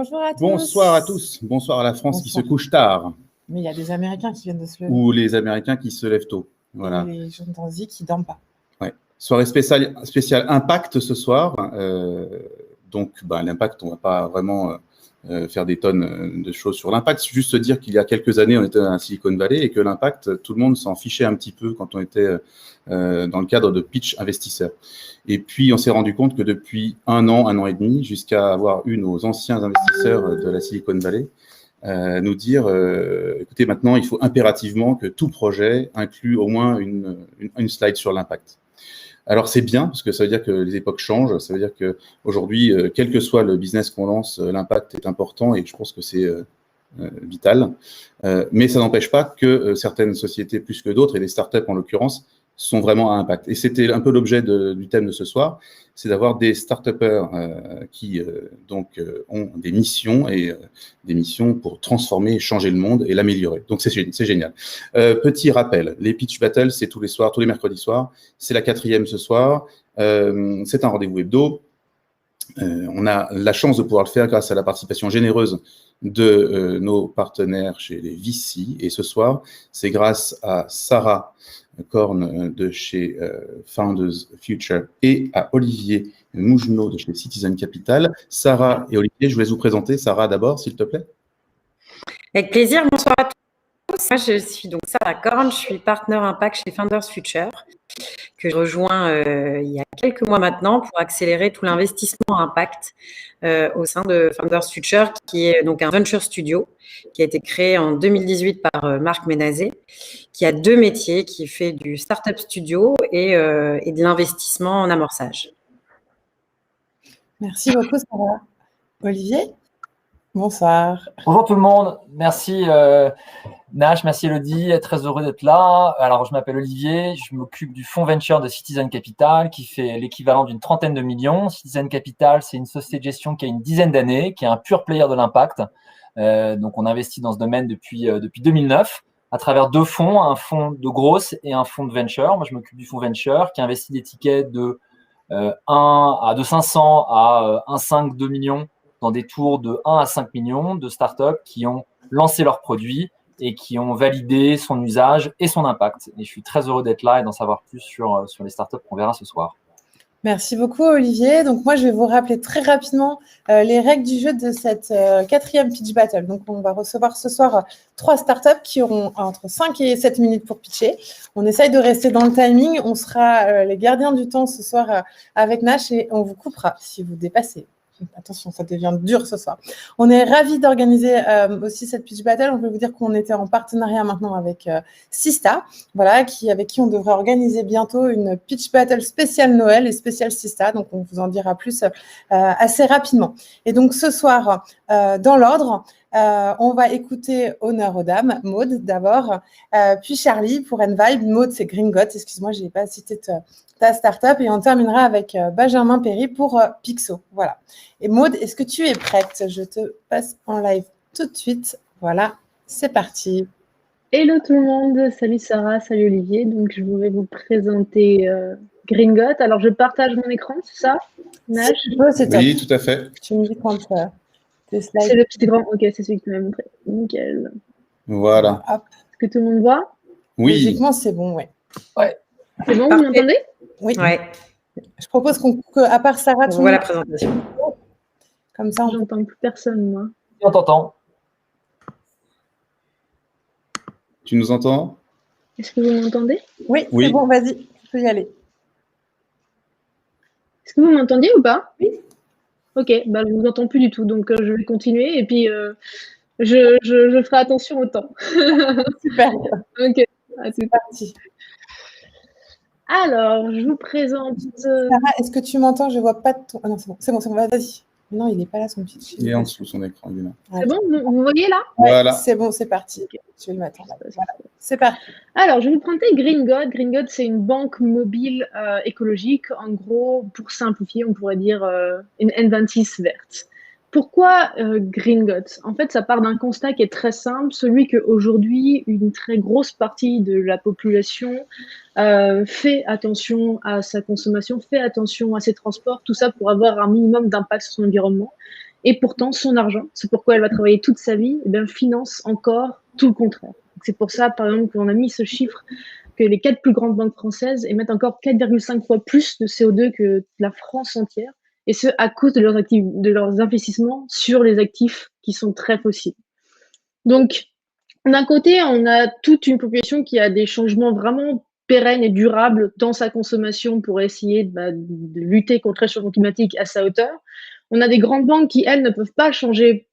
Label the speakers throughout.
Speaker 1: Bonjour à tous.
Speaker 2: Bonsoir à tous. Bonsoir à la France qui se couche tard.
Speaker 1: Mais il y a des Américains qui viennent de se lever.
Speaker 2: Ou les Américains qui se lèvent tôt. Voilà.
Speaker 1: Et les chimpanzés qui ne dorment pas.
Speaker 2: Ouais. Soirée spéciale Impact ce soir. Donc, l'impact, on ne va pas vraiment faire des tonnes de choses sur l'impact. C'est juste dire qu'il y a quelques années, on était dans la Silicon Valley et que l'impact, tout le monde s'en fichait un petit peu quand on était dans le cadre de pitch investisseurs. Et puis, on s'est rendu compte que depuis un an et demi, jusqu'à avoir eu nos anciens investisseurs de la Silicon Valley, nous dire, écoutez, maintenant, il faut impérativement que tout projet inclue au moins une slide sur l'impact. Alors, c'est bien, parce que ça veut dire que les époques changent, ça veut dire qu'aujourd'hui, quel que soit le business qu'on lance, l'impact est important et je pense que c'est vital. Mais ça n'empêche pas que certaines sociétés, plus que d'autres, et les startups en l'occurrence, sont vraiment à impact. Et c'était un peu l'objet du thème de ce soir, c'est d'avoir des start-upers qui ont des missions et des missions pour transformer, changer le monde et l'améliorer. Donc c'est génial. Petit rappel, les pitch battles, c'est tous les soirs, tous les mercredis soirs. C'est la 4e ce soir. C'est un rendez-vous hebdo. On a la chance de pouvoir le faire grâce à la participation généreuse de nos partenaires chez les VC. Et ce soir, c'est grâce à Sarah Korn de chez Founders Future et à Olivier Mougenot de chez Citizen Capital. Sarah et Olivier, je vous laisse vous présenter. Sarah d'abord, s'il te plaît.
Speaker 3: Avec plaisir, bonsoir à tous. Moi, je suis donc Sarah Korn, je suis partenaire impact chez Founders Future, que je rejoins il y a quelques mois maintenant pour accélérer tout l'investissement impact au sein de Founders Future, qui est donc un venture studio qui a été créé en 2018 par Marc Ménazé, qui a 2 métiers, qui fait du startup studio et de l'investissement en amorçage.
Speaker 1: Merci beaucoup, Sarah. Olivier, bonsoir.
Speaker 4: Bonjour tout le monde, merci Nash, merci Elodie, très heureux d'être là. Alors je m'appelle Olivier, je m'occupe du fonds venture de Citizen Capital qui fait l'équivalent d'une 30aine de millions. Citizen Capital, c'est une société de gestion qui a une 10aine d'années, qui est un pur player de l'impact. Donc on investit dans ce domaine depuis 2009 à travers 2 fonds, un fonds de growth et un fonds de venture. Moi je m'occupe du fonds venture qui investit des tickets de 500 à 1,5, 2 millions dans des tours de 1 à 5 millions de startups qui ont lancé leurs produits et qui ont validé son usage et son impact. Et je suis très heureux d'être là et d'en savoir plus sur les startups qu'on verra ce soir.
Speaker 1: Merci beaucoup, Olivier. Donc, moi, je vais vous rappeler très rapidement les règles du jeu de cette 4e pitch battle. Donc, on va recevoir ce soir 3 startups qui auront entre 5 et 7 minutes pour pitcher. On essaye de rester dans le timing. On sera les gardiens du temps ce soir avec Nash et on vous coupera si vous dépassez. Attention, ça devient dur ce soir. On est ravis d'organiser aussi cette pitch battle. On peut vous dire qu'on était en partenariat maintenant avec Sista, voilà, avec qui on devrait organiser bientôt une pitch battle spéciale Noël et spéciale Sista. Donc, on vous en dira plus assez rapidement. Et donc, ce soir, dans l'ordre, on va écouter Honneur aux dames, Maud d'abord, puis Charlie pour Envibe. Maud, c'est Gringot. Excuse-moi, je n'ai pas cité ta startup. Et on terminera avec Benjamin Perry pour Pixo. Voilà. Et Maud, est-ce que tu es prête? Je te passe en live tout de suite. Voilà, c'est parti.
Speaker 5: Hello tout le monde, salut Sarah, salut Olivier. Donc je vais vous présenter Gringot. Alors je partage mon écran, c'est ça, Nash?
Speaker 2: Oui, tout à fait.
Speaker 1: Tu me dis quand tes slides.
Speaker 5: C'est le petit écran, ok, c'est celui que tu m'as montré. Nickel.
Speaker 2: Voilà.
Speaker 1: Hop.
Speaker 5: Est-ce que tout le monde voit?
Speaker 2: Oui.
Speaker 1: Logiquement, c'est bon, oui.
Speaker 4: Ouais.
Speaker 5: C'est bon, vous m'entendez?
Speaker 1: Oui.
Speaker 3: Ouais.
Speaker 1: Je propose qu'à part Sarah,
Speaker 3: On voit la présentation.
Speaker 1: Comme ça,
Speaker 5: J'entends plus personne, moi.
Speaker 4: On t'entend.
Speaker 2: Tu nous entends?
Speaker 5: Est-ce que vous m'entendez?
Speaker 1: Oui,
Speaker 2: Oui.
Speaker 1: c'est bon, vas-y, tu peux y aller.
Speaker 5: Est-ce que vous m'entendiez ou pas?
Speaker 1: Oui.
Speaker 5: Ok, bah, je ne vous entends plus du tout, donc je vais continuer et puis je ferai attention au temps.
Speaker 1: Super.
Speaker 5: Ok,
Speaker 1: C'est parti.
Speaker 5: Alors, je vous présente...
Speaker 1: Sarah, est-ce que tu m'entends? Je ne vois pas de ton... Ah non, c'est bon, vas-y. Non, il n'est pas là, son pitch.
Speaker 2: Il est en dessous, son écran.
Speaker 5: C'est bon, vous voyez là?
Speaker 1: Ouais,
Speaker 2: Voilà.
Speaker 1: c'est bon, c'est parti.
Speaker 5: Ok.
Speaker 1: Je vais le mettre. Voilà. C'est parti.
Speaker 5: Alors, je vais vous présenter Gringot. Gringot, c'est une banque mobile écologique. En gros, pour simplifier, on pourrait dire une N26 verte. Pourquoi Gringot? En fait, ça part d'un constat qui est très simple, celui qu'aujourd'hui, une très grosse partie de la population fait attention à sa consommation, fait attention à ses transports, tout ça pour avoir un minimum d'impact sur son environnement. Et pourtant, son argent, c'est pourquoi elle va travailler toute sa vie, finance encore tout le contraire. C'est pour ça, par exemple, qu'on a mis ce chiffre que les 4 plus grandes banques françaises émettent encore 4,5 fois plus de CO2 que la France entière, et ce, à cause de leurs investissements sur les actifs qui sont très fossiles. Donc, d'un côté, on a toute une population qui a des changements vraiment pérennes et durables dans sa consommation pour essayer de lutter contre le changement climatique à sa hauteur. On a des grandes banques qui, elles, ne peuvent pas changer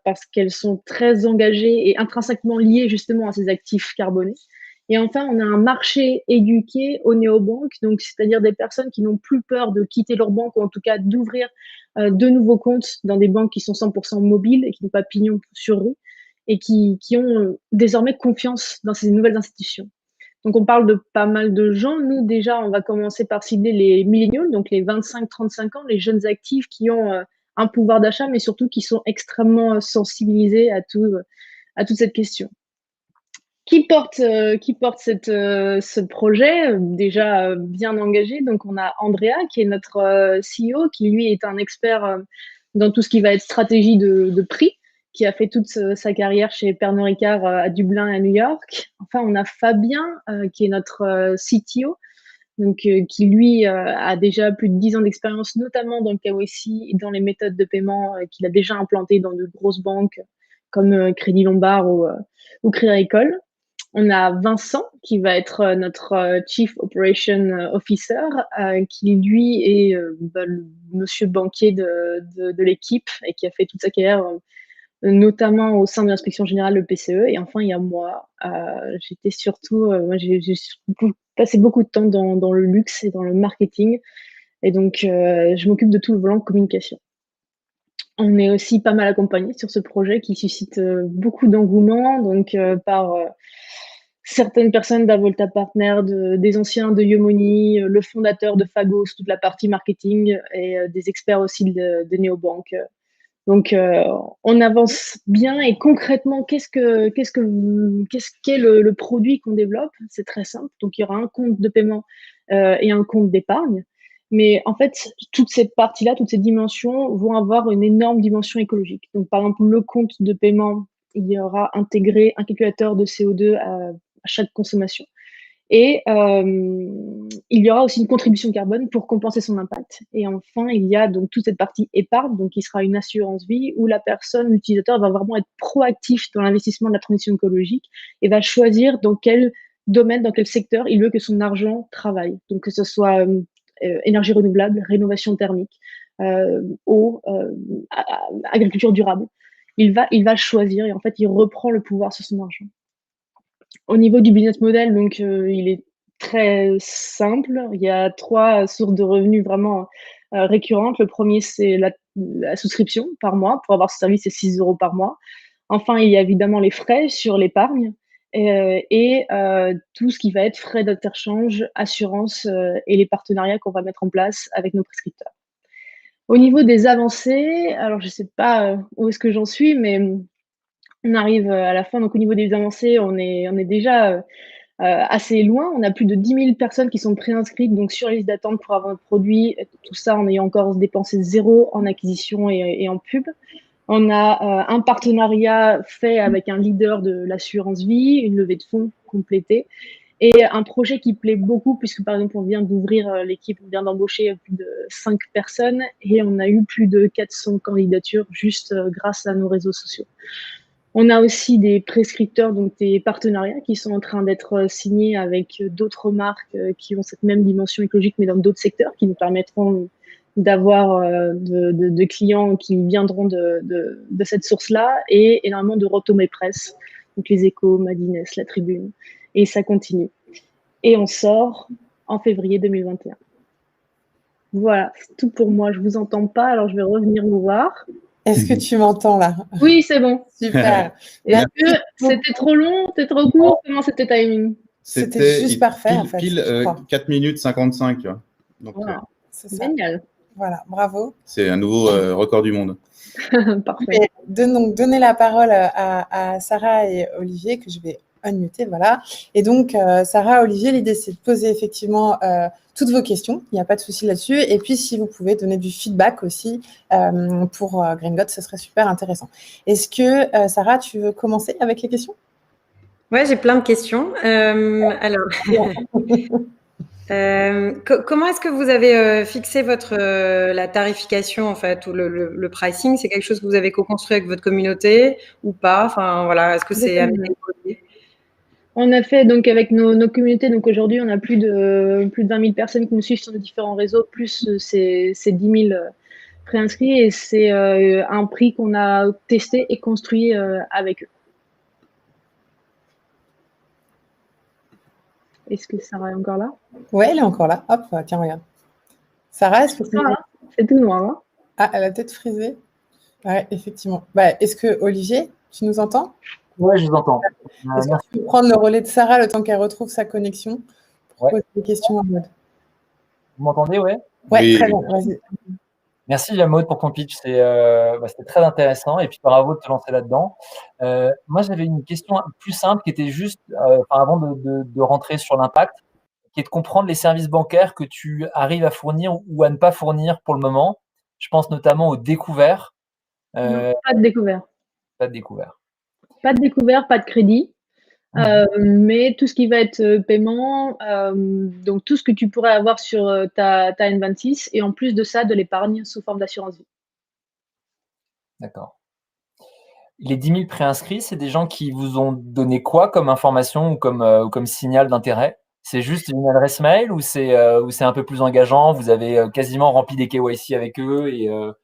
Speaker 5: parce qu'elles sont très engagées et intrinsèquement liées justement à ces actifs carbonés. Et enfin, on a un marché éduqué aux néobanques, donc c'est-à-dire des personnes qui n'ont plus peur de quitter leur banque ou en tout cas d'ouvrir de nouveaux comptes dans des banques qui sont 100% mobiles et qui n'ont pas pignon sur rue et qui ont désormais confiance dans ces nouvelles institutions. Donc, on parle de pas mal de gens. Nous, déjà, on va commencer par cibler les millennials, donc les 25-35 ans, les jeunes actifs qui ont un pouvoir d'achat, mais surtout qui sont extrêmement sensibilisés à toute cette question. Qui porte ce projet déjà bien engagé? Donc, on a Andrea, qui est notre CEO, qui lui est un expert dans tout ce qui va être stratégie de prix, qui a fait toute sa carrière chez Pernod Ricard à Dublin et à New York. Enfin, on a Fabien, qui est notre CTO, donc, qui lui a déjà plus de 10 ans d'expérience, notamment dans le KYC et dans les méthodes de paiement qu'il a déjà implantées dans de grosses banques comme Crédit Lombard ou Crédit Agricole. On a Vincent, qui va être notre Chief Operation Officer, qui lui est le monsieur banquier de l'équipe et qui a fait toute sa carrière notamment au sein de l'inspection générale de PCE. Et enfin, il y a moi. J'étais surtout, j'ai passé beaucoup de temps dans le luxe et dans le marketing. Et donc, je m'occupe de tout le volant de communication. On est aussi pas mal accompagné sur ce projet qui suscite beaucoup d'engouement, donc par certaines personnes d'Avolta Partners, des anciens de Yomoni, le fondateur de Fagos, toute la partie marketing, et des experts aussi de néobanques. Donc, on avance bien. Et concrètement, qu'est-ce qu'est le produit qu'on développe? C'est très simple. Donc, il y aura un compte de paiement et un compte d'épargne. Mais en fait, toute cette partie-là, toutes ces dimensions vont avoir une énorme dimension écologique. Donc, par exemple, le compte de paiement, il y aura intégré un calculateur de CO2 à chaque consommation. Et il y aura aussi une contribution carbone pour compenser son impact. Et enfin, il y a donc toute cette partie épargne, donc qui sera une assurance vie où la personne, l'utilisateur, va vraiment être proactif dans l'investissement de la transition écologique et va choisir dans quel domaine, dans quel secteur il veut que son argent travaille. Donc que ce soit énergie renouvelable, rénovation thermique, eau, agriculture durable. Il va choisir et en fait, il reprend le pouvoir sur son argent. Au niveau du business model, donc, il est très simple. Il y a 3 sources de revenus vraiment récurrentes. Le premier, c'est la souscription par mois. Pour avoir ce service, c'est 6 € par mois. Enfin, il y a évidemment les frais sur l'épargne et tout ce qui va être frais d'interchange, assurance et les partenariats qu'on va mettre en place avec nos prescripteurs. Au niveau des avancées, alors je ne sais pas où est-ce que j'en suis, mais on arrive à la fin. Donc, au niveau des avancées, on est déjà assez loin. On a plus de 10 000 personnes qui sont préinscrites donc sur la liste d'attente pour avoir notre produit. Tout ça en ayant encore dépensé 0 en acquisition et en pub. On a un partenariat fait avec un leader de l'assurance vie, une levée de fonds complétée et un projet qui plaît beaucoup puisque, par exemple, on vient d'ouvrir l'équipe, on vient d'embaucher plus de 5 personnes et on a eu plus de 400 candidatures juste grâce à nos réseaux sociaux. On a aussi des prescripteurs, donc des partenariats qui sont en train d'être signés avec d'autres marques qui ont cette même dimension écologique, mais dans d'autres secteurs, qui nous permettront d'avoir de clients qui viendront de cette source-là, et énormément de retombées presse, donc les Échos, Madines, La Tribune, et ça continue. Et on sort en février 2021. Voilà, c'est tout pour moi. Je ne vous entends pas, alors je vais revenir vous voir.
Speaker 1: Est-ce que tu m'entends là?
Speaker 5: Oui, c'est bon.
Speaker 1: Super.
Speaker 5: Est-ce que c'était trop long? C'était trop court? Comment c'était timing?
Speaker 1: C'était juste parfait, en fait.
Speaker 2: Pile 4 minutes 55. Donc,
Speaker 5: voilà.
Speaker 1: C'est ça.
Speaker 5: Génial.
Speaker 1: Voilà, bravo.
Speaker 2: C'est un nouveau record du monde.
Speaker 5: Parfait.
Speaker 1: Donc, donner la parole à Sarah et Olivier, que je vais unmuté, voilà. Et donc, Sarah, Olivier, l'idée, c'est de poser effectivement toutes vos questions. Il n'y a pas de souci là-dessus. Et puis, si vous pouvez donner du feedback aussi pour Gringot, ce serait super intéressant. Est-ce que, Sarah, tu veux commencer avec les questions?
Speaker 3: Ouais, j'ai plein de questions. Alors, comment est-ce que vous avez fixé la tarification en fait, ou le pricing? C'est quelque chose que vous avez co-construit avec votre communauté ou pas? Enfin voilà, est-ce que c'est amené à évoluer?
Speaker 5: On a fait donc avec nos communautés, donc aujourd'hui on a plus de 20 000 personnes qui nous suivent sur nos différents réseaux, plus ces 10 000 préinscrits, et c'est un prix qu'on a testé et construit avec eux. Est-ce que Sarah est encore là?
Speaker 1: Ouais, elle est encore là. Hop, tiens, regarde. Sarah, est-ce que
Speaker 5: c'est tout noir, hein?
Speaker 1: Ah, elle a peut-être frisé. Ouais, effectivement. Bah, est-ce que, Olivier, tu nous entends?
Speaker 4: Oui, je vous entends.
Speaker 1: Est-ce que tu peux prendre le relais de Sarah le temps qu'elle retrouve sa connexion pour poser des questions en mode?
Speaker 4: Vous m'entendez, ouais?
Speaker 1: Ouais,
Speaker 2: Oui.
Speaker 1: très bien, vas-y.
Speaker 4: Merci, Maud, pour ton pitch. C'était très intéressant. Et puis, bravo de te lancer là-dedans. Moi, j'avais une question plus simple qui était juste, avant de rentrer sur l'impact, qui est de comprendre les services bancaires que tu arrives à fournir ou à ne pas fournir pour le moment. Je pense notamment aux découverts.
Speaker 5: Non, pas de découvert.
Speaker 4: Pas de découvert.
Speaker 5: Pas de découvert, pas de crédit. Mais tout ce qui va être paiement, donc tout ce que tu pourrais avoir sur ta N26, et en plus de ça, de l'épargne sous forme d'assurance vie.
Speaker 4: D'accord. Les 10 000 préinscrits, c'est des gens qui vous ont donné quoi comme information ou comme signal d'intérêt? C'est juste une adresse mail ou c'est un peu plus engageant? Vous avez quasiment rempli des KYC avec eux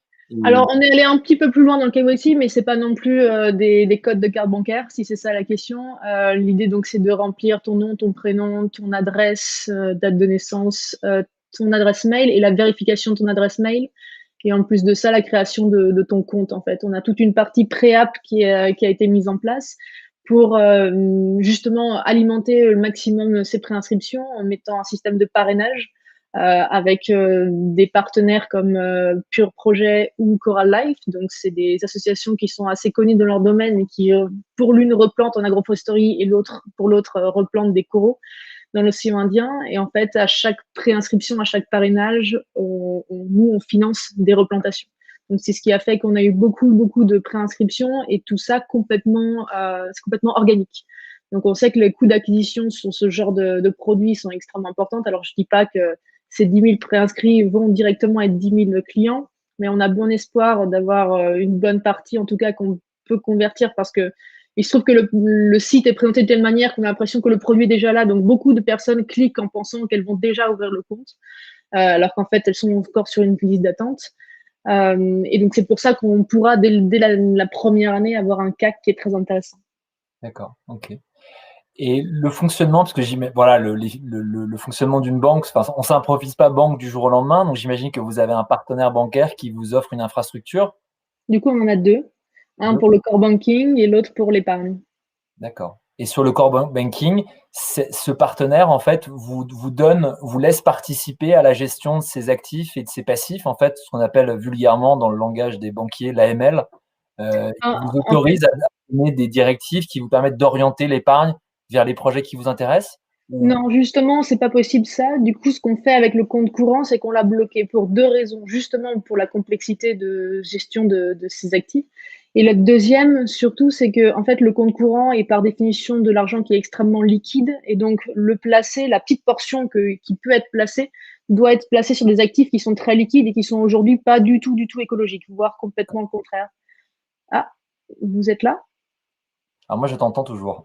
Speaker 5: Alors, on est allé un petit peu plus loin dans le KYC, mais c'est pas non plus des codes de carte bancaire, si c'est ça la question. L'idée, donc, c'est de remplir ton nom, ton prénom, ton adresse, date de naissance, ton adresse mail et la vérification de ton adresse mail. Et en plus de ça, la création de ton compte, en fait. On a toute une partie pré-app qui a été mise en place pour justement alimenter le maximum ces préinscriptions en mettant un système de parrainage avec des partenaires comme Pure Projet ou Coral Life. Donc, c'est des associations qui sont assez connues dans leur domaine et qui, pour l'une, replantent en agroforesterie et pour l'autre, replantent des coraux dans l'océan Indien. Et en fait, à chaque préinscription, à chaque parrainage, nous, on finance des replantations. Donc, c'est ce qui a fait qu'on a eu beaucoup de préinscriptions et tout ça c'est complètement organique. Donc, on sait que les coûts d'acquisition sur ce genre de produits sont extrêmement importants. Alors, je dis pas que ces 10 000 préinscrits vont directement être 10 000 clients, mais on a bon espoir d'avoir une bonne partie, en tout cas, qu'on peut convertir parce que il se trouve que le site est présenté de telle manière qu'on a l'impression que le produit est déjà là. Donc, beaucoup de personnes cliquent en pensant qu'elles vont déjà ouvrir le compte, alors qu'en fait, elles sont encore sur une liste d'attente. Et donc, c'est pour ça qu'on pourra, dès la première année, avoir un CAC qui est très intéressant.
Speaker 4: D'accord, ok. Et le fonctionnement, parce que voilà, le fonctionnement d'une banque, on ne s'improvise pas banque du jour au lendemain, donc j'imagine que vous avez un partenaire bancaire qui vous offre une infrastructure.
Speaker 5: Du coup, on en a deux. Un pour le core banking et l'autre pour l'épargne.
Speaker 4: D'accord. Et sur le core banking, ce partenaire, en fait, vous laisse participer à la gestion de ses actifs et de ses passifs, en fait, ce qu'on appelle vulgairement dans le langage des banquiers l'AML. Il vous autorise à donner des directives qui vous permettent d'orienter l'épargne vers les projets qui vous intéressent?
Speaker 5: Non, justement, c'est pas possible ça. Du coup, ce qu'on fait avec le compte courant, c'est qu'on l'a bloqué pour deux raisons. Justement, pour la complexité de gestion de ces actifs. Et la deuxième, surtout, c'est que en fait, le compte courant est par définition de l'argent qui est extrêmement liquide. Et donc, le placer, la petite portion qui peut être placée, doit être placée sur des actifs qui sont très liquides et qui sont aujourd'hui pas du tout écologiques, voire complètement le contraire. Ah, vous êtes là?
Speaker 4: Alors moi, je t'entends toujours.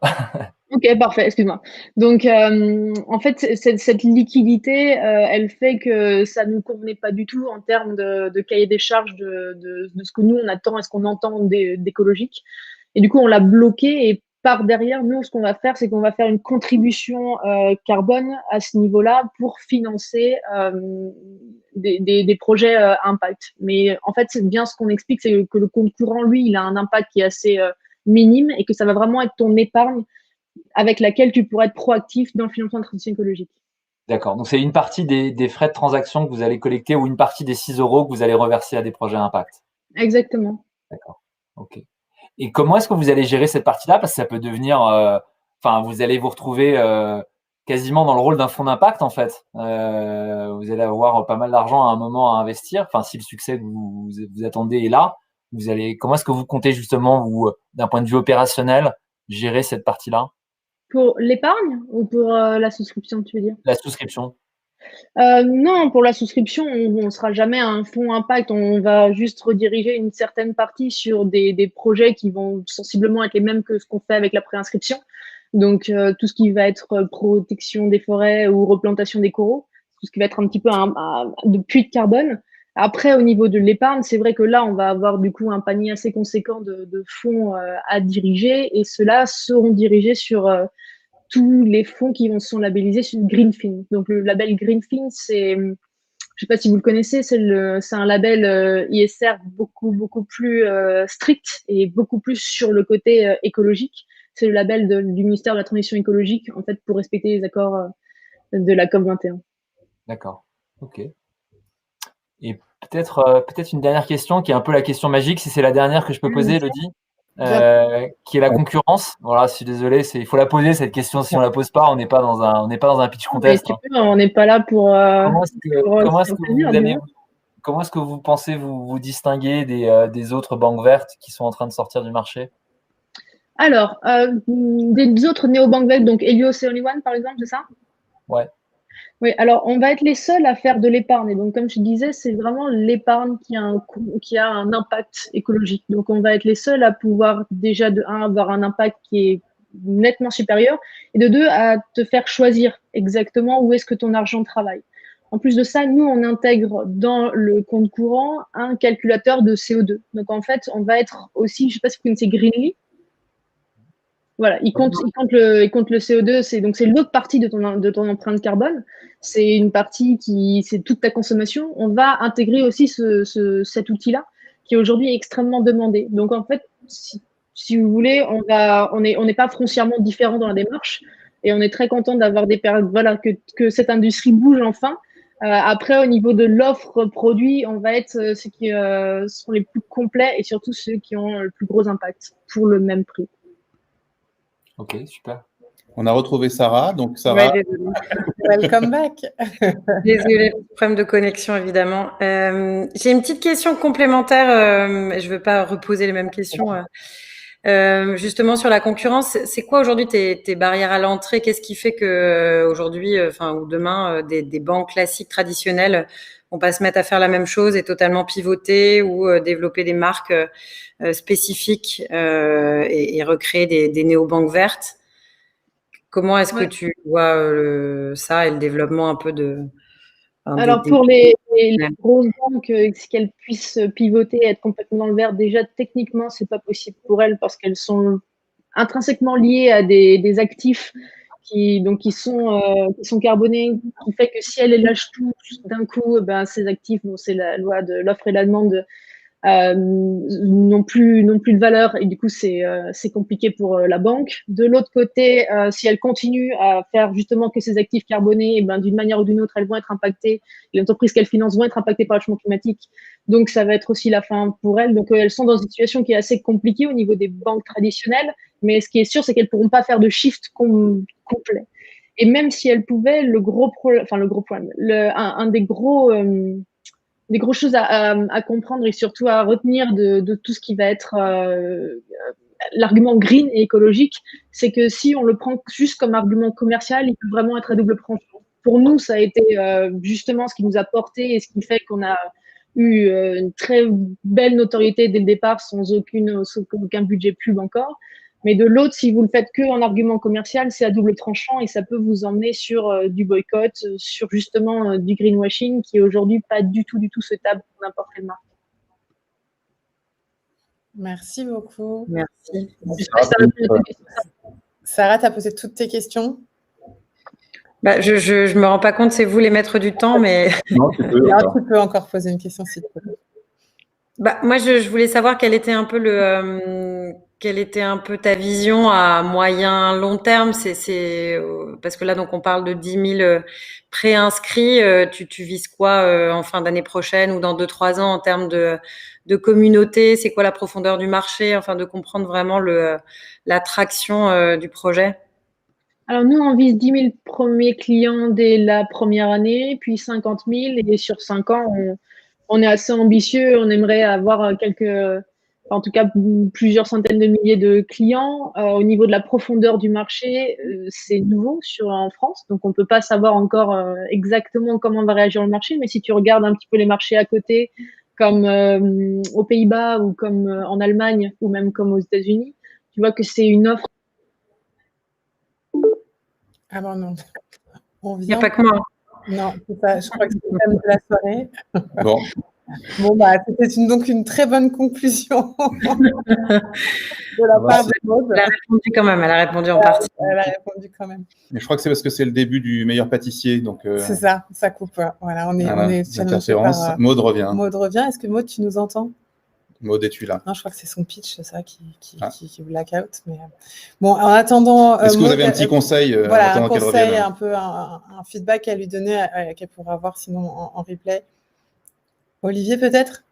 Speaker 5: Ok, parfait, excuse-moi. Donc, en fait, cette liquidité, elle fait que ça ne nous convenait pas du tout en termes de cahier des charges de ce que nous, on attend et ce qu'on entend d'écologique. Et du coup, on l'a bloqué et par derrière, nous, ce qu'on va faire, c'est qu'on va faire une contribution carbone à ce niveau-là pour financer des projets impact. Mais en fait, c'est bien ce qu'on explique, c'est que le compte courant, lui, il a un impact qui est assez minime et que ça va vraiment être ton épargne avec laquelle tu pourrais être proactif dans le financement de transition écologique.
Speaker 4: D'accord. Donc, c'est une partie des frais de transaction que vous allez collecter ou une partie des 6 € que vous allez reverser à des projets impact.
Speaker 5: Exactement.
Speaker 4: D'accord. OK. Et comment est-ce que vous allez gérer cette partie-là? Parce que ça peut devenir vous allez vous retrouver quasiment dans le rôle d'un fonds d'impact en fait. Vous allez avoir pas mal d'argent à un moment à investir. Enfin, si le succès que vous attendez est là, comment est-ce que vous comptez justement, vous, d'un point de vue opérationnel, gérer cette partie-là?
Speaker 5: Pour l'épargne ou pour la souscription, tu veux dire?
Speaker 4: La souscription.
Speaker 5: Non, pour la souscription, on sera jamais un fonds impact. On va juste rediriger une certaine partie sur des projets qui vont sensiblement être les mêmes que ce qu'on fait avec la préinscription. Donc, tout ce qui va être protection des forêts ou replantation des coraux, tout ce qui va être un petit peu de puits de carbone. Après, au niveau de l'épargne, c'est vrai que là, on va avoir du coup un panier assez conséquent de fonds à diriger, et ceux-là seront dirigés sur tous les fonds qui sont labellisés sur Greenfin. Donc, le label Greenfin, je sais pas si vous le connaissez, c'est un label ISR beaucoup plus strict et beaucoup plus sur le côté écologique. C'est le label du ministère de la Transition écologique, en fait, pour respecter les accords de la COP 21.
Speaker 4: D'accord. Ok. Et peut-être une dernière question qui est un peu la question magique, si c'est la dernière que je peux poser, Elodie, qui est la concurrence. Voilà, je suis désolé, il faut la poser cette question. Si on la pose pas, on n'est pas dans un pitch contest.
Speaker 5: On n'est pas là pour.
Speaker 4: Comment est-ce que vous pensez vous distinguer des autres banques vertes qui sont en train de sortir du marché?
Speaker 5: Alors, des autres néobanques vertes, donc Helios et Only One, par exemple, c'est ça?
Speaker 4: Ouais.
Speaker 5: Oui, alors on va être les seuls à faire de l'épargne. Et donc, comme je disais, c'est vraiment l'épargne qui a un impact écologique. Donc, on va être les seuls à pouvoir déjà, de un, avoir un impact qui est nettement supérieur, et de deux, à te faire choisir exactement où est-ce que ton argent travaille. En plus de ça, nous, on intègre dans le compte courant un calculateur de CO2. Donc, en fait, on va être aussi, je ne sais pas si vous connaissez Greenly. Voilà, il compte le CO2, c'est l'autre partie de ton empreinte carbone. C'est une partie c'est toute ta consommation. On va intégrer aussi cet outil-là qui est aujourd'hui extrêmement demandé. Donc en fait, si vous voulez, on n'est pas foncièrement différent dans la démarche, et on est très content d'avoir que cette industrie bouge enfin. Après, au niveau de l'offre produit, on va être ceux qui sont les plus complets et surtout ceux qui ont le plus gros impact pour le même prix.
Speaker 4: Ok, super.
Speaker 2: On a retrouvé Sarah. Donc, Sarah.
Speaker 3: Ouais,
Speaker 1: Welcome back.
Speaker 3: Désolée, problème de connexion, évidemment. J'ai une petite question complémentaire. Je ne veux pas reposer les mêmes questions. Justement, sur la concurrence, c'est quoi aujourd'hui tes barrières à l'entrée? Qu'est-ce qui fait que aujourd'hui, ou demain, des banques classiques traditionnelles vont pas se mettre à faire la même chose et totalement pivoter ou développer des marques spécifiques et recréer des néobanques vertes? Comment est-ce que tu vois ça et le développement un peu de…
Speaker 5: Alors, pour les grosses banques, qu'elles puissent pivoter et être complètement dans le vert, déjà, techniquement, c'est pas possible pour elles parce qu'elles sont intrinsèquement liées à des actifs qui sont carbonés, qui fait que si elles les lâchent tous d'un coup, ces actifs, c'est la loi de l'offre et la demande, n'ont plus de valeur, et du coup c'est compliqué pour la banque. De l'autre côté, si elle continue à faire justement que ces actifs carbonés, d'une manière ou d'une autre, elles vont être impactées, les entreprises qu'elles financent vont être impactées par le changement climatique, donc ça va être aussi la fin pour elles. Donc elles sont dans une situation qui est assez compliquée au niveau des banques traditionnelles, mais ce qui est sûr, c'est qu'elles pourront pas faire de shift complet. Et même si elles pouvaient, un des grosses choses à comprendre et surtout à retenir de tout ce qui va être l'argument green et écologique, c'est que si on le prend juste comme argument commercial, il peut vraiment être à double tranchant. Pour nous, ça a été justement ce qui nous a porté et ce qui fait qu'on a eu une très belle notoriété dès le départ sans aucun budget pub encore. Mais de l'autre, si vous le faites que en argument commercial, c'est à double tranchant et ça peut vous emmener sur du boycott, sur justement du greenwashing qui est aujourd'hui pas du tout souhaitable pour n'importe quelle marque.
Speaker 1: Merci beaucoup.
Speaker 3: Merci.
Speaker 1: Sarah, tu as posé toutes tes questions?
Speaker 3: Je me rends pas compte, c'est vous les maîtres du temps, mais…
Speaker 2: Non, tu
Speaker 1: peux encore poser une question si tu veux.
Speaker 3: Moi, je voulais savoir quel était un peu ta vision à moyen, long terme. C'est parce que là, donc, on parle de 10 000 préinscrits. Tu vises quoi en fin d'année prochaine ou dans 2-3 ans en termes de communauté? C'est quoi la profondeur du marché? Enfin, de comprendre vraiment l'attraction du projet.
Speaker 5: Alors nous, on vise 10 000 premiers clients dès la première année, puis 50 000, et sur 5 ans, on est assez ambitieux. On aimerait avoir en tout cas plusieurs centaines de milliers de clients. Au niveau de la profondeur du marché, c'est nouveau en France, donc on ne peut pas savoir encore exactement comment va réagir le marché. Mais si tu regardes un petit peu les marchés à côté, comme aux Pays-Bas ou comme en Allemagne ou même comme aux États-Unis, tu vois que c'est une offre.
Speaker 1: Ah bon, non. On
Speaker 3: Il n'y a
Speaker 1: vient.
Speaker 3: pas que moi.
Speaker 1: Non, c'est pas, je crois que c'est le thème de la soirée.
Speaker 2: Bon,
Speaker 1: Bon, bah, c'était donc une très bonne conclusion de la part de Maud.
Speaker 3: Elle a répondu quand même, elle a répondu en partie.
Speaker 1: Elle a répondu quand même.
Speaker 2: mais je crois que c'est parce que c'est le début du meilleur pâtissier, donc
Speaker 1: C'est ça, ça coupe. Voilà, on est challengé
Speaker 2: interférence.
Speaker 1: par
Speaker 2: Maud revient.
Speaker 1: Maud revient. Est-ce que Maud, tu nous entends?
Speaker 2: Maud, es-tu là?
Speaker 1: Non, je crois que c'est son pitch, c'est ça, qui black out. Mais bon, en attendant.
Speaker 2: Est-ce que vous
Speaker 1: Maud,
Speaker 2: avez un petit conseil en
Speaker 1: voilà, un
Speaker 2: attendant qu'elle
Speaker 1: conseil,
Speaker 2: revienne?
Speaker 1: un peu un feedback à lui donner, qu'elle pourra voir sinon en replay. Olivier, peut-être?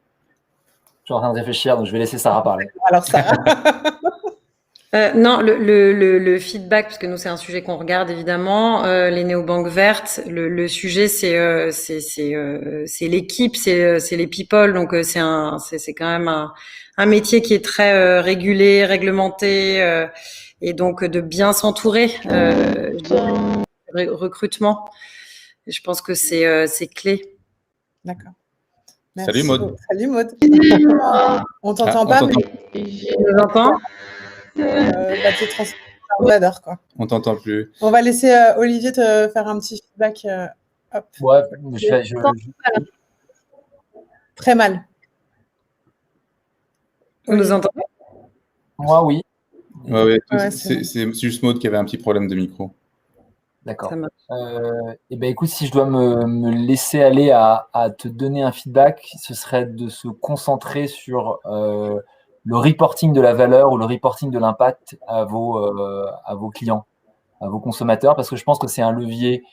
Speaker 4: Je suis en train de réfléchir, donc je vais laisser Sarah parler.
Speaker 1: Alors, Sarah.
Speaker 3: Non, le feedback, parce que nous, c'est un sujet qu'on regarde évidemment, les néobanques vertes, le sujet, c'est l'équipe, c'est les people, donc c'est quand même un métier qui est très régulé, réglementé, et donc de bien s'entourer, recrutement. Et je pense que c'est clé.
Speaker 1: D'accord.
Speaker 2: Salut Maud.
Speaker 1: Salut Maud. On t'entend pas, mais
Speaker 3: Tu nous entends?
Speaker 1: t'es transformateur, quoi.
Speaker 2: On t'entend plus.
Speaker 1: On va laisser Olivier te faire un petit feedback. Hop.
Speaker 4: Ouais,
Speaker 1: Très mal.
Speaker 3: Vous nous entendez?
Speaker 4: Moi, oui.
Speaker 2: Ouais,
Speaker 1: Ouais,
Speaker 2: c'est juste Maud qui avait un petit problème de micro.
Speaker 4: D'accord.
Speaker 3: Ça marche.
Speaker 4: Eh ben, écoute, si je dois me laisser aller à te donner un feedback, ce serait de se concentrer sur le reporting de la valeur ou le reporting de l'impact à vos clients, à vos consommateurs, parce que je pense que c'est un levier.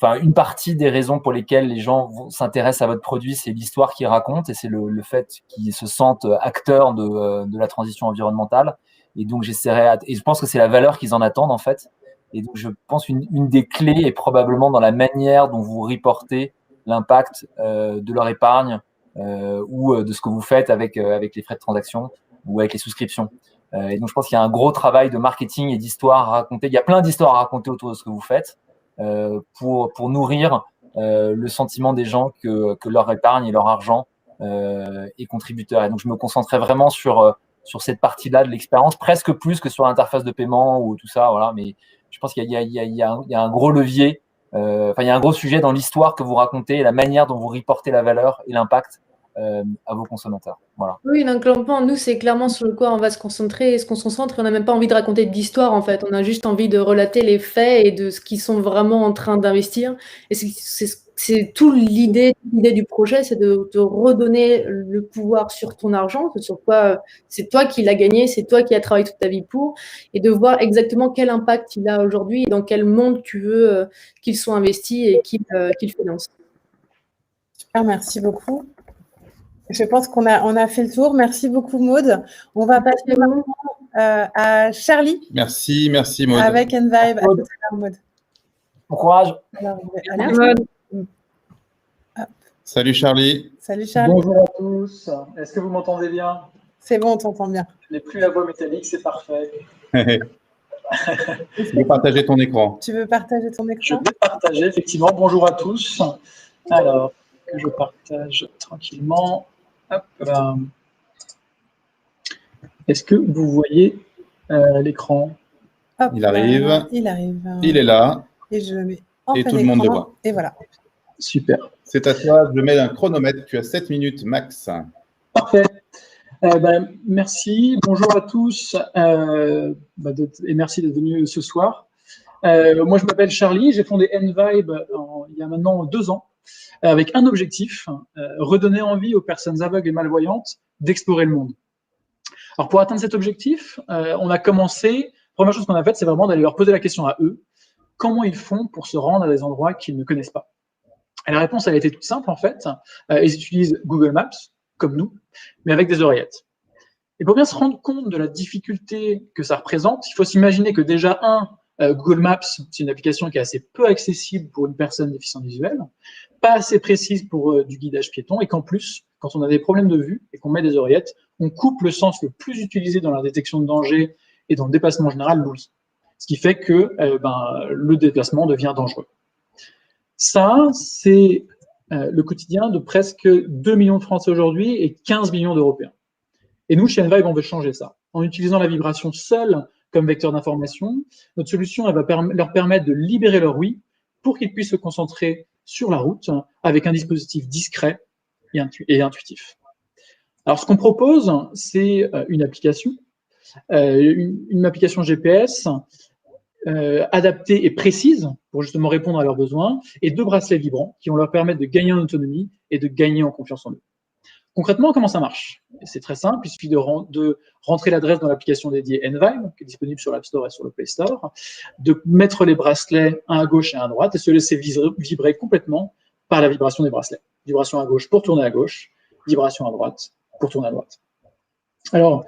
Speaker 4: Enfin, une partie des raisons pour lesquelles les gens s'intéressent à votre produit, c'est l'histoire qu'ils racontent et c'est le fait qu'ils se sentent acteurs de la transition environnementale. Et donc, et je pense que c'est la valeur qu'ils en attendent, en fait. Et donc, je pense une des clés est probablement dans la manière dont vous reportez l'impact de leur épargne ou de ce que vous faites avec les frais de transaction ou avec les souscriptions. Et donc, je pense qu'il y a un gros travail de marketing et d'histoire à raconter. Il y a plein d'histoires à raconter autour de ce que vous faites pour nourrir le sentiment des gens que leur épargne et leur argent est contributeur. Et donc, je me concentrais vraiment sur cette partie-là de l'expérience, presque plus que sur l'interface de paiement ou tout ça. Voilà. Mais je pense qu'il y a un gros levier, il y a un gros sujet dans l'histoire que vous racontez et la manière dont vous reportez la valeur et l'impact à vos consommateurs. Voilà.
Speaker 5: Oui, donc clairement, nous, c'est clairement sur le quoi on va se concentrer et ce qu'on se concentre. On n'a même pas envie de raconter d'histoire, en fait. On a juste envie de relater les faits et de ce qu'ils sont vraiment en train d'investir. Et c'est tout l'idée du projet, c'est de te redonner le pouvoir sur ton argent, sur quoi c'est toi qui l'as gagné, c'est toi qui as travaillé toute ta vie pour, et de voir exactement quel impact il a aujourd'hui et dans quel monde tu veux qu'il soit investi et qu'il finance.
Speaker 1: Super, merci beaucoup. Je pense qu'on a fait le tour. Merci beaucoup, Maud. On va passer maintenant à Charlie.
Speaker 2: Merci Maud.
Speaker 1: Avec Envibe. À tout à l'heure, Maud.
Speaker 4: Bon courage.
Speaker 2: Salut Charlie.
Speaker 1: Salut Charlie.
Speaker 6: Bonjour à tous. Est-ce que vous m'entendez bien?
Speaker 1: C'est bon, on t'entend bien.
Speaker 6: Je n'ai plus la voix métallique, c'est parfait.
Speaker 2: Tu veux partager ton écran?
Speaker 1: Tu veux partager ton écran?
Speaker 6: Je vais partager, effectivement. Bonjour à tous. Alors, que je partage tranquillement. Hop, est-ce que vous voyez l'écran?
Speaker 2: Il arrive.
Speaker 1: Il arrive.
Speaker 2: Il est là.
Speaker 1: Et je le mets en
Speaker 2: Et
Speaker 1: plein
Speaker 2: tout le monde le
Speaker 1: écran.
Speaker 2: voit.
Speaker 1: Et voilà.
Speaker 6: Super.
Speaker 2: C'est à toi. Je mets un chronomètre. Tu as 7 minutes max.
Speaker 6: Parfait. Merci. Bonjour à tous. Et merci d'être venus ce soir. Moi, je m'appelle Charlie. J'ai fondé Envibe il y a maintenant 2 ans avec un objectif, redonner envie aux personnes aveugles et malvoyantes d'explorer le monde. Alors, pour atteindre cet objectif, on a commencé, première chose qu'on a faite, c'est vraiment d'aller leur poser la question à eux, comment ils font pour se rendre à des endroits qu'ils ne connaissent pas. Et la réponse, elle a été toute simple, en fait. Ils utilisent Google Maps, comme nous, mais avec des oreillettes. Et pour bien se rendre compte de la difficulté que ça représente, il faut s'imaginer que déjà, Google Maps, c'est une application qui est assez peu accessible pour une personne déficiente visuelle, pas assez précise pour du guidage piéton, et qu'en plus, quand on a des problèmes de vue et qu'on met des oreillettes, on coupe le sens le plus utilisé dans la détection de danger et dans le déplacement général, l'ouïe. Ce qui fait que le déplacement devient dangereux. Ça, c'est le quotidien de presque 2 millions de Français aujourd'hui et 15 millions d'Européens. Et nous, chez Envibe, on veut changer ça. En utilisant la vibration seule comme vecteur d'information, notre solution elle va leur permettre de libérer leur ouïe pour qu'ils puissent se concentrer sur la route avec un dispositif discret et intuitif. Alors, ce qu'on propose, c'est une application GPS adaptée et précise pour justement répondre à leurs besoins, et 2 bracelets vibrants qui vont leur permettre de gagner en autonomie et de gagner en confiance en eux. Concrètement, comment ça marche? C'est très simple, il suffit de rentrer l'adresse dans l'application dédiée Envibe, qui est disponible sur l'App Store et sur le Play Store, de mettre les bracelets un à gauche et un à droite, et se laisser vibrer complètement par la vibration des bracelets. Vibration à gauche pour tourner à gauche, vibration à droite pour tourner à droite. Alors,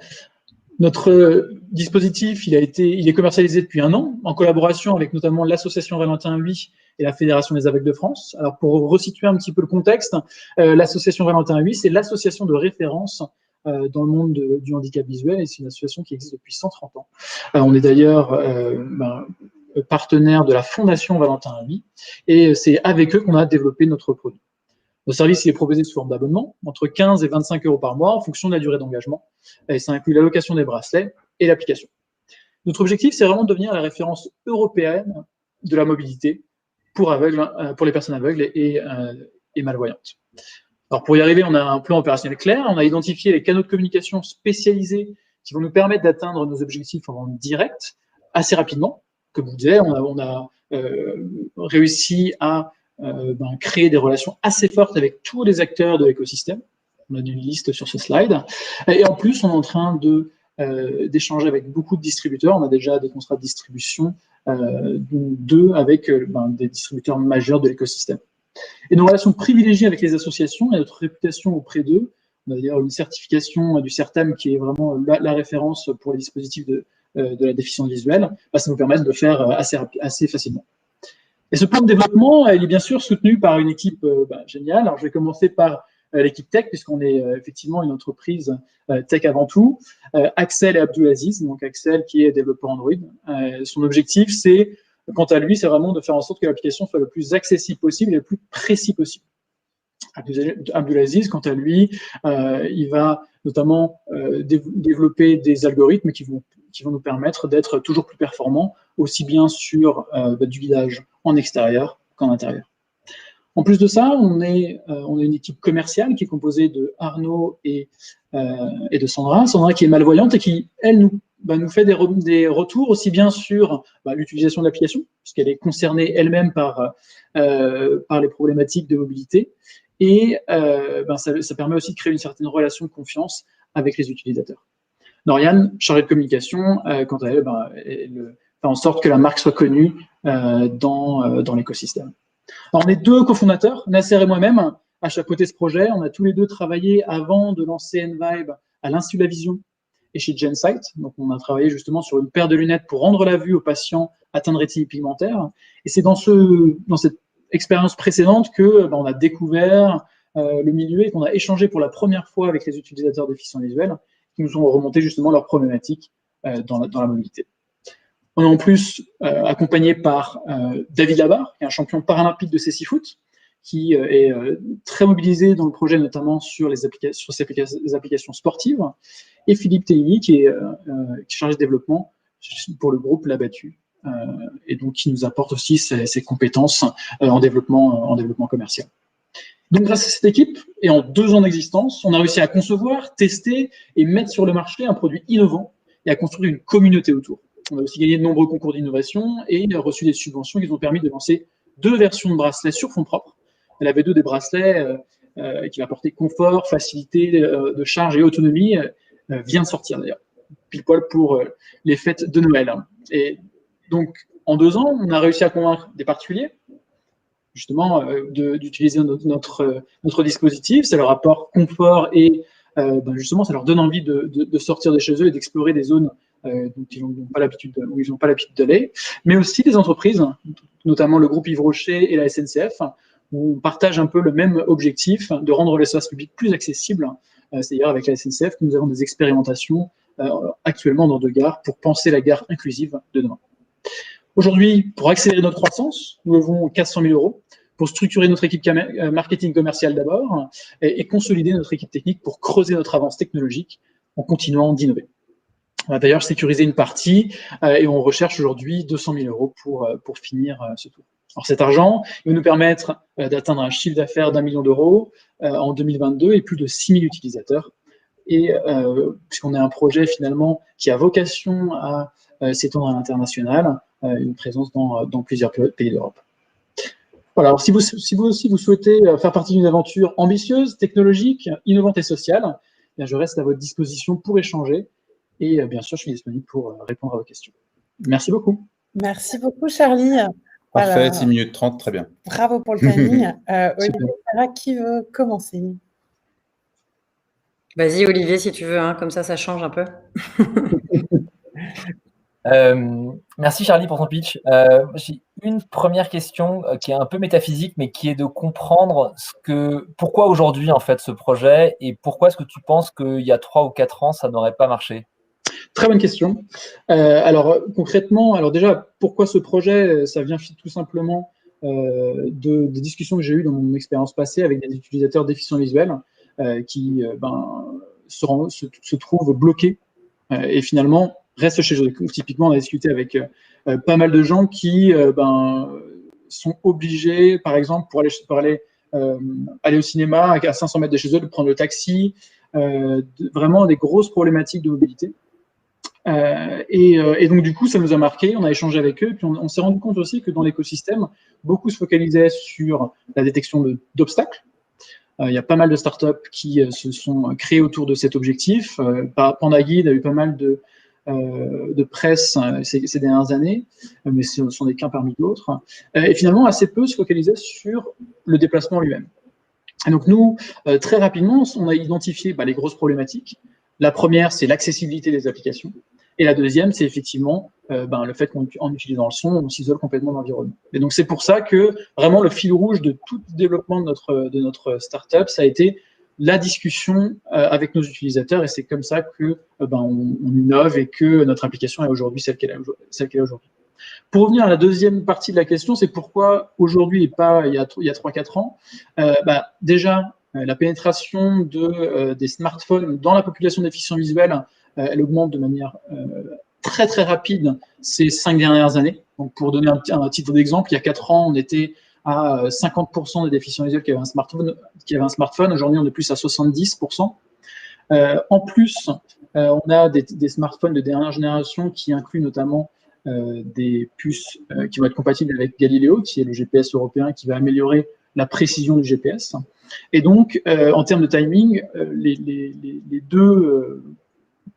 Speaker 6: notre dispositif, il est commercialisé depuis 1 an, en collaboration avec notamment l'association Valentin Huy et la Fédération des aveugles de France. Alors, pour resituer un petit peu le contexte, l'association Valentin Huy, c'est l'association de référence dans le monde du handicap visuel, et c'est une association qui existe depuis 130 ans. On est d'ailleurs partenaire de la Fondation Valentin Huy, et c'est avec eux qu'on a développé notre produit. Notre service, il est proposé sous forme d'abonnement, entre 15 et 25 € par mois, en fonction de la durée d'engagement. Et ça inclut la location des bracelets et l'application. Notre objectif, c'est vraiment de devenir la référence européenne de la mobilité pour les personnes aveugles et malvoyantes. Alors, pour y arriver, on a un plan opérationnel clair. On a identifié les canaux de communication spécialisés qui vont nous permettre d'atteindre nos objectifs en direct assez rapidement. Comme je vous disais, on a réussi à créer des relations assez fortes avec tous les acteurs de l'écosystème. On a une liste sur ce slide. Et en plus, on est en train d'échanger avec beaucoup de distributeurs. On a déjà des contrats de distribution, 2 avec des distributeurs majeurs de l'écosystème. Et nos relations privilégiées avec les associations et notre réputation auprès d'eux, on a d'ailleurs une certification du CERTAM qui est vraiment la référence pour les dispositifs de la déficience visuelle, ça nous permet de le faire assez facilement. Et ce plan de développement, il est bien sûr soutenu par une équipe géniale. Alors, je vais commencer par l'équipe tech, puisqu'on est effectivement une entreprise tech avant tout. Axel et Abdulaziz, donc Axel qui est développeur Android. Son objectif, c'est, quant à lui, c'est vraiment de faire en sorte que l'application soit le plus accessible possible et le plus précis possible. Abdulaziz, quant à lui, il va notamment développer des algorithmes qui vont nous permettre d'être toujours plus performants, aussi bien sur du guidage en extérieur qu'en intérieur. En plus de ça, on a une équipe commerciale qui est composée de Arnaud et de Sandra. Sandra qui est malvoyante et qui, elle, nous fait des retours aussi bien sur l'utilisation de l'application, puisqu'elle est concernée elle-même par les problématiques de mobilité. Et ça permet aussi de créer une certaine relation de confiance avec les utilisateurs. Noriane, chargée de communication, quant à elle, elle fait en sorte que la marque soit connue dans l'écosystème. Alors, on est 2 cofondateurs, Nasser et moi-même, à chapeauter ce projet. On a tous les 2 travaillé avant de lancer Envibe à l'Institut de la Vision et chez GenSight. Donc, on a travaillé justement sur une paire de lunettes pour rendre la vue aux patients atteints de rétine pigmentaire. Et c'est dans cette expérience précédente que on a découvert le milieu et qu'on a échangé pour la première fois avec les utilisateurs déficients visuels qui nous ont remonté justement leurs problématiques dans la mobilité. On est en plus accompagné par David Labarre, qui est un champion paralympique de cécifoot, qui est très mobilisé dans le projet, notamment sur les applications sportives, et Philippe Théini, qui est chargé de développement pour le groupe L'Abattu, et donc qui nous apporte aussi ses compétences en développement commercial. Donc, grâce à cette équipe, et en 2 ans d'existence, on a réussi à concevoir, tester et mettre sur le marché un produit innovant et à construire une communauté autour. On a aussi gagné de nombreux concours d'innovation et reçu des subventions qui nous ont permis de lancer 2 versions de bracelets sur fonds propres. La V2 des bracelets qui va apporter confort, facilité de charge et autonomie vient de sortir d'ailleurs, pile poil pour les fêtes de Noël. Et donc, en 2 ans, on a réussi à convaincre des particuliers justement d'utiliser notre dispositif. Ça leur apporte confort et justement, ça leur donne envie de sortir de chez eux et d'explorer des zones donc ils n'ont pas l'habitude d'aller, mais aussi des entreprises, notamment le groupe Yves Rocher et la SNCF, où on partage un peu le même objectif de rendre l'espace public plus accessible. C'est-à-dire avec la SNCF, nous avons des expérimentations actuellement dans 2 gares pour penser la gare inclusive de demain. Aujourd'hui, pour accélérer notre croissance, nous levons 400 000 € pour structurer notre équipe marketing commercial d'abord et consolider notre équipe technique pour creuser notre avance technologique en continuant d'innover. On a d'ailleurs sécurisé une partie et on recherche aujourd'hui 200 000 € pour finir ce tour. Alors cet argent, il va nous permettre d'atteindre un chiffre d'affaires d'1 million d'euros en 2022 et plus de 6 000 utilisateurs. Et puisqu'on a un projet finalement qui a vocation à s'étendre à l'international, une présence dans plusieurs pays d'Europe. Voilà, alors si vous aussi vous souhaitez faire partie d'une aventure ambitieuse, technologique, innovante et sociale, bien, je reste à votre disposition pour échanger et bien sûr je suis disponible pour répondre à vos questions. Merci beaucoup.
Speaker 1: Merci beaucoup Charlie.
Speaker 2: Parfait,
Speaker 1: Voilà.
Speaker 2: 6 minutes 30, très bien.
Speaker 1: Bravo pour le timing. Olivier, Sarah, qui veut commencer?
Speaker 3: Vas-y Olivier si tu veux, hein, comme ça change un peu.
Speaker 4: Merci Charlie pour ton pitch. J'ai une première question qui est un peu métaphysique, mais qui est de comprendre pourquoi aujourd'hui en fait ce projet et pourquoi est-ce que tu penses qu'il y a 3 ou 4 ans ça n'aurait pas marché?
Speaker 6: Très bonne question. Alors concrètement, déjà pourquoi ce projet? Ça vient tout simplement des discussions que j'ai eues dans mon expérience passée avec des utilisateurs déficients visuels qui se trouvent bloqués et finalement restent chez eux. Typiquement, on a discuté avec pas mal de gens qui sont obligés, par exemple, pour aller au cinéma à 500 mètres de chez eux, de prendre le taxi, vraiment des grosses problématiques de mobilité. Et donc, du coup, ça nous a marqué, on a échangé avec eux, puis on s'est rendu compte aussi que dans l'écosystème, beaucoup se focalisaient sur la détection d'obstacles. Il y a pas mal de startups qui se sont créées autour de cet objectif. PandaGuide a eu pas mal de presse ces dernières années, mais ce sont des cas parmi d'autres. Et finalement, assez peu se focalisaient sur le déplacement lui-même. Et donc nous, très rapidement, on a identifié les grosses problématiques. La première, c'est l'accessibilité des applications. Et la deuxième, c'est effectivement le fait qu'en utilisant le son, on s'isole complètement de l'environnement. Et donc c'est pour ça que vraiment le fil rouge de tout le développement de notre startup, ça a été la discussion avec nos utilisateurs, et c'est comme ça que on innove et que notre application est aujourd'hui celle qu'elle est aujourd'hui. Pour revenir à la deuxième partie de la question, c'est pourquoi aujourd'hui et pas il y a 3-4 ans. Déjà, la pénétration des smartphones dans la population déficients visuels, elle augmente de manière très très rapide ces 5 dernières années. Donc pour donner un titre d'exemple, il y a 4 ans, on était à 50% des déficients visuels qui avaient un smartphone. Aujourd'hui, on est plus à 70%. En plus, on a des smartphones de dernière génération qui incluent notamment des puces qui vont être compatibles avec Galileo, qui est le GPS européen qui va améliorer la précision du GPS. Et donc, en termes de timing, les deux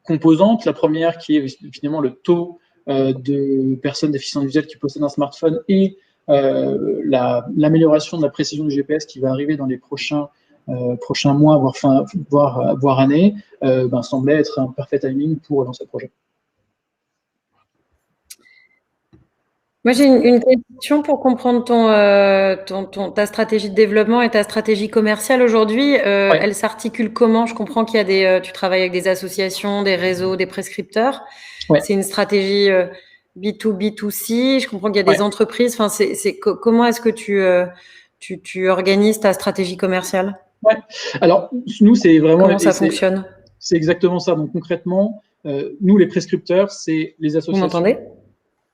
Speaker 6: composantes, la première qui est finalement le taux de personnes déficientes visuelles qui possèdent un smartphone et l'amélioration de la précision du GPS qui va arriver dans les prochains mois, voire années, semblait être un parfait timing pour lancer le projet.
Speaker 3: Moi, j'ai une question pour comprendre ta stratégie de développement et ta stratégie commerciale aujourd'hui.
Speaker 6: Ouais.
Speaker 3: Elle s'articule comment? Je comprends qu'il y a tu travailles avec des associations, des réseaux, des prescripteurs.
Speaker 6: Ouais.
Speaker 3: C'est une stratégie B2B, B2C. Je comprends qu'il y a des entreprises. Enfin, comment est-ce que tu organises ta stratégie commerciale? Ouais.
Speaker 6: Alors, nous, c'est vraiment…
Speaker 3: Comment ça fonctionne?
Speaker 6: C'est exactement ça. Donc, concrètement, nous, les prescripteurs, c'est les associations…
Speaker 3: Vous m'entendez?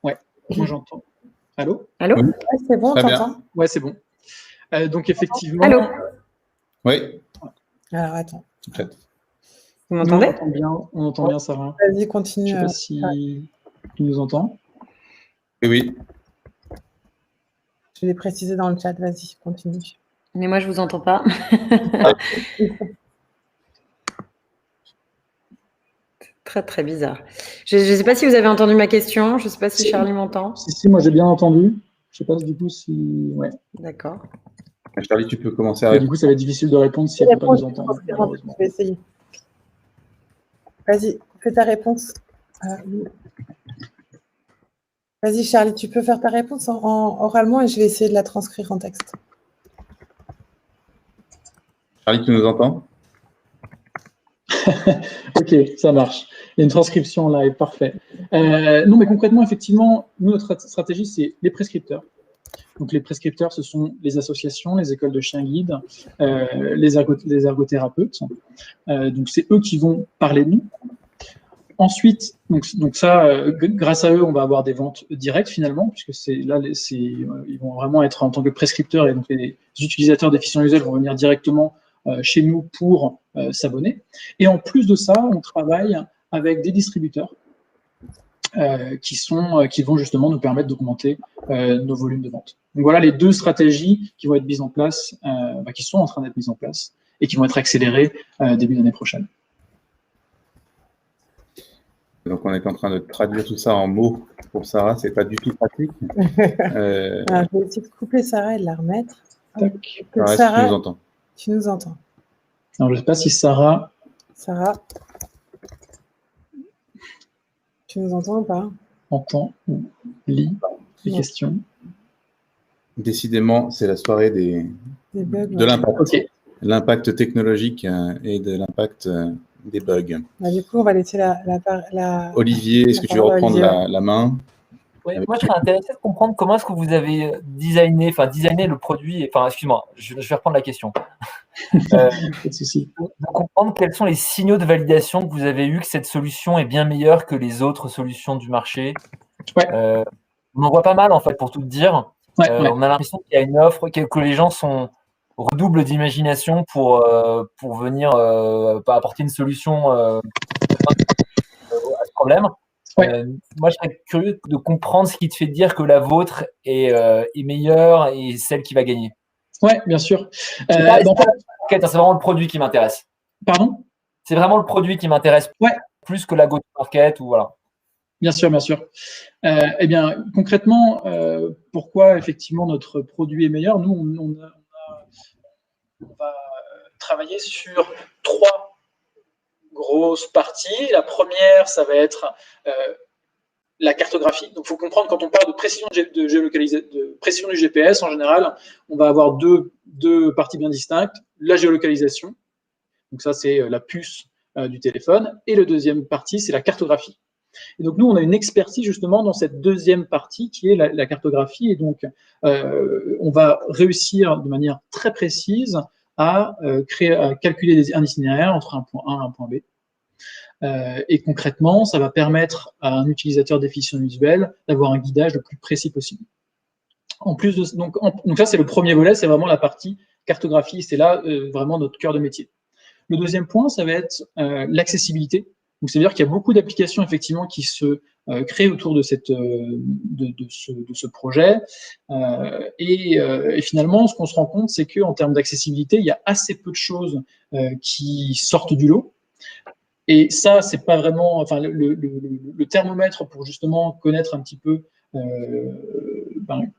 Speaker 6: Ouais, moi, j'entends. Allô?
Speaker 3: Allô?
Speaker 1: Ouais, c'est bon, t'entends?
Speaker 6: Ouais, c'est bon. Donc, effectivement…
Speaker 3: Allô?
Speaker 2: Oui.
Speaker 1: Alors, attends.
Speaker 3: Vous m'entendez?
Speaker 6: On entend bien, Sarah.
Speaker 1: Vas-y, continue.
Speaker 6: Je ne sais pas si tu nous entends.
Speaker 2: Oui.
Speaker 1: Je l'ai précisé dans le chat, vas-y, continue.
Speaker 3: Mais moi, je ne vous entends pas. Très, très bizarre. Je ne sais pas si vous avez entendu ma question. Je ne sais pas si Charlie m'entend.
Speaker 6: Si, moi, j'ai bien entendu. Je ne sais pas du coup si… Ouais.
Speaker 3: D'accord.
Speaker 2: Charlie, tu peux commencer à répondre.
Speaker 6: Du coup, ça va être difficile de répondre si elle ne peut pas nous entendre.
Speaker 1: Je vais essayer. Vas-y, fais ta réponse. Vas-y, Charlie, tu peux faire ta réponse oralement et je vais essayer de la transcrire en texte.
Speaker 2: Charlie, tu nous entends?
Speaker 6: Ok, ça marche. Il y a une transcription en live, parfait. Non, mais concrètement, effectivement, nous, notre stratégie, c'est les prescripteurs. Donc, les prescripteurs, ce sont les associations, les écoles de chiens guides, les ergothérapeutes. Donc, c'est eux qui vont parler de nous. Ensuite, donc ça, grâce à eux, on va avoir des ventes directes finalement, puisque ils vont vraiment être en tant que prescripteurs et donc les utilisateurs des fichiers visuels vont venir directement chez nous pour s'abonner. Et en plus de ça, on travaille avec des distributeurs qui vont justement nous permettre d'augmenter nos volumes de vente. Donc voilà les deux stratégies qui vont être mises en place, qui sont en train d'être mises en place et qui vont être accélérées début d'année prochaine.
Speaker 2: Donc, on est en train de traduire tout ça en mots pour Sarah, c'est pas du tout pratique.
Speaker 1: Alors, je vais essayer de couper Sarah et de la remettre.
Speaker 2: Sarah, tu nous entends?
Speaker 1: Tu nous entends.
Speaker 6: Alors, je ne sais pas si Sarah,
Speaker 1: tu nous entends ou pas?
Speaker 6: entend ou lit les questions.
Speaker 2: Décidément, c'est la soirée de l'impact.
Speaker 6: Ok.
Speaker 2: L'impact technologique et de l'impact des bugs.
Speaker 1: Bah, du coup, on va laisser
Speaker 2: Olivier, est-ce que tu veux reprendre la main?
Speaker 4: Ouais, moi, je serais intéressé de comprendre comment est-ce que vous avez designé le produit. Enfin, excuse-moi, je vais reprendre la question.
Speaker 6: Pas de souci.
Speaker 4: De comprendre quels sont les signaux de validation que vous avez eus que cette solution est bien meilleure que les autres solutions du marché.
Speaker 6: Ouais.
Speaker 4: On en voit pas mal, en fait, pour tout dire.
Speaker 6: Ouais.
Speaker 4: On a l'impression qu'il y a une offre, que les gens redoublent d'imagination pour venir apporter une solution à ce problème.
Speaker 6: Ouais.
Speaker 4: Moi, je serais curieux de comprendre ce qui te fait dire que la vôtre est meilleure et celle qui va gagner.
Speaker 6: Ouais, bien sûr.
Speaker 4: C'est vraiment le produit qui m'intéresse.
Speaker 6: Pardon?
Speaker 4: C'est vraiment le produit qui m'intéresse plus que la go-to-market ou voilà.
Speaker 6: Bien sûr, bien sûr. Eh bien, concrètement, pourquoi effectivement notre produit est meilleur? Nous, on va travailler sur 3 grosses parties. La première, ça va être la cartographie. Donc, il faut comprendre, quand on parle de précision de précision du GPS, en général, on va avoir deux parties bien distinctes. La géolocalisation, donc ça, c'est la puce du téléphone. Et la deuxième partie, c'est la cartographie. Et donc, nous, on a une expertise justement dans cette deuxième partie qui est la cartographie. Et donc, on va réussir de manière très précise à calculer un itinéraire entre un point A et un point B. Et concrètement, ça va permettre à un utilisateur déficient visuel d'avoir un guidage le plus précis possible. En plus de donc ça, c'est le premier volet, c'est vraiment la partie cartographie. C'est là vraiment notre cœur de métier. Le deuxième point, ça va être l'accessibilité. Donc, c'est-à-dire qu'il y a beaucoup d'applications effectivement qui se créent autour de ce projet. Et finalement, ce qu'on se rend compte, c'est qu'en termes d'accessibilité, il y a assez peu de choses qui sortent du lot. Et ça, c'est pas vraiment, enfin, le thermomètre pour justement connaître un petit peu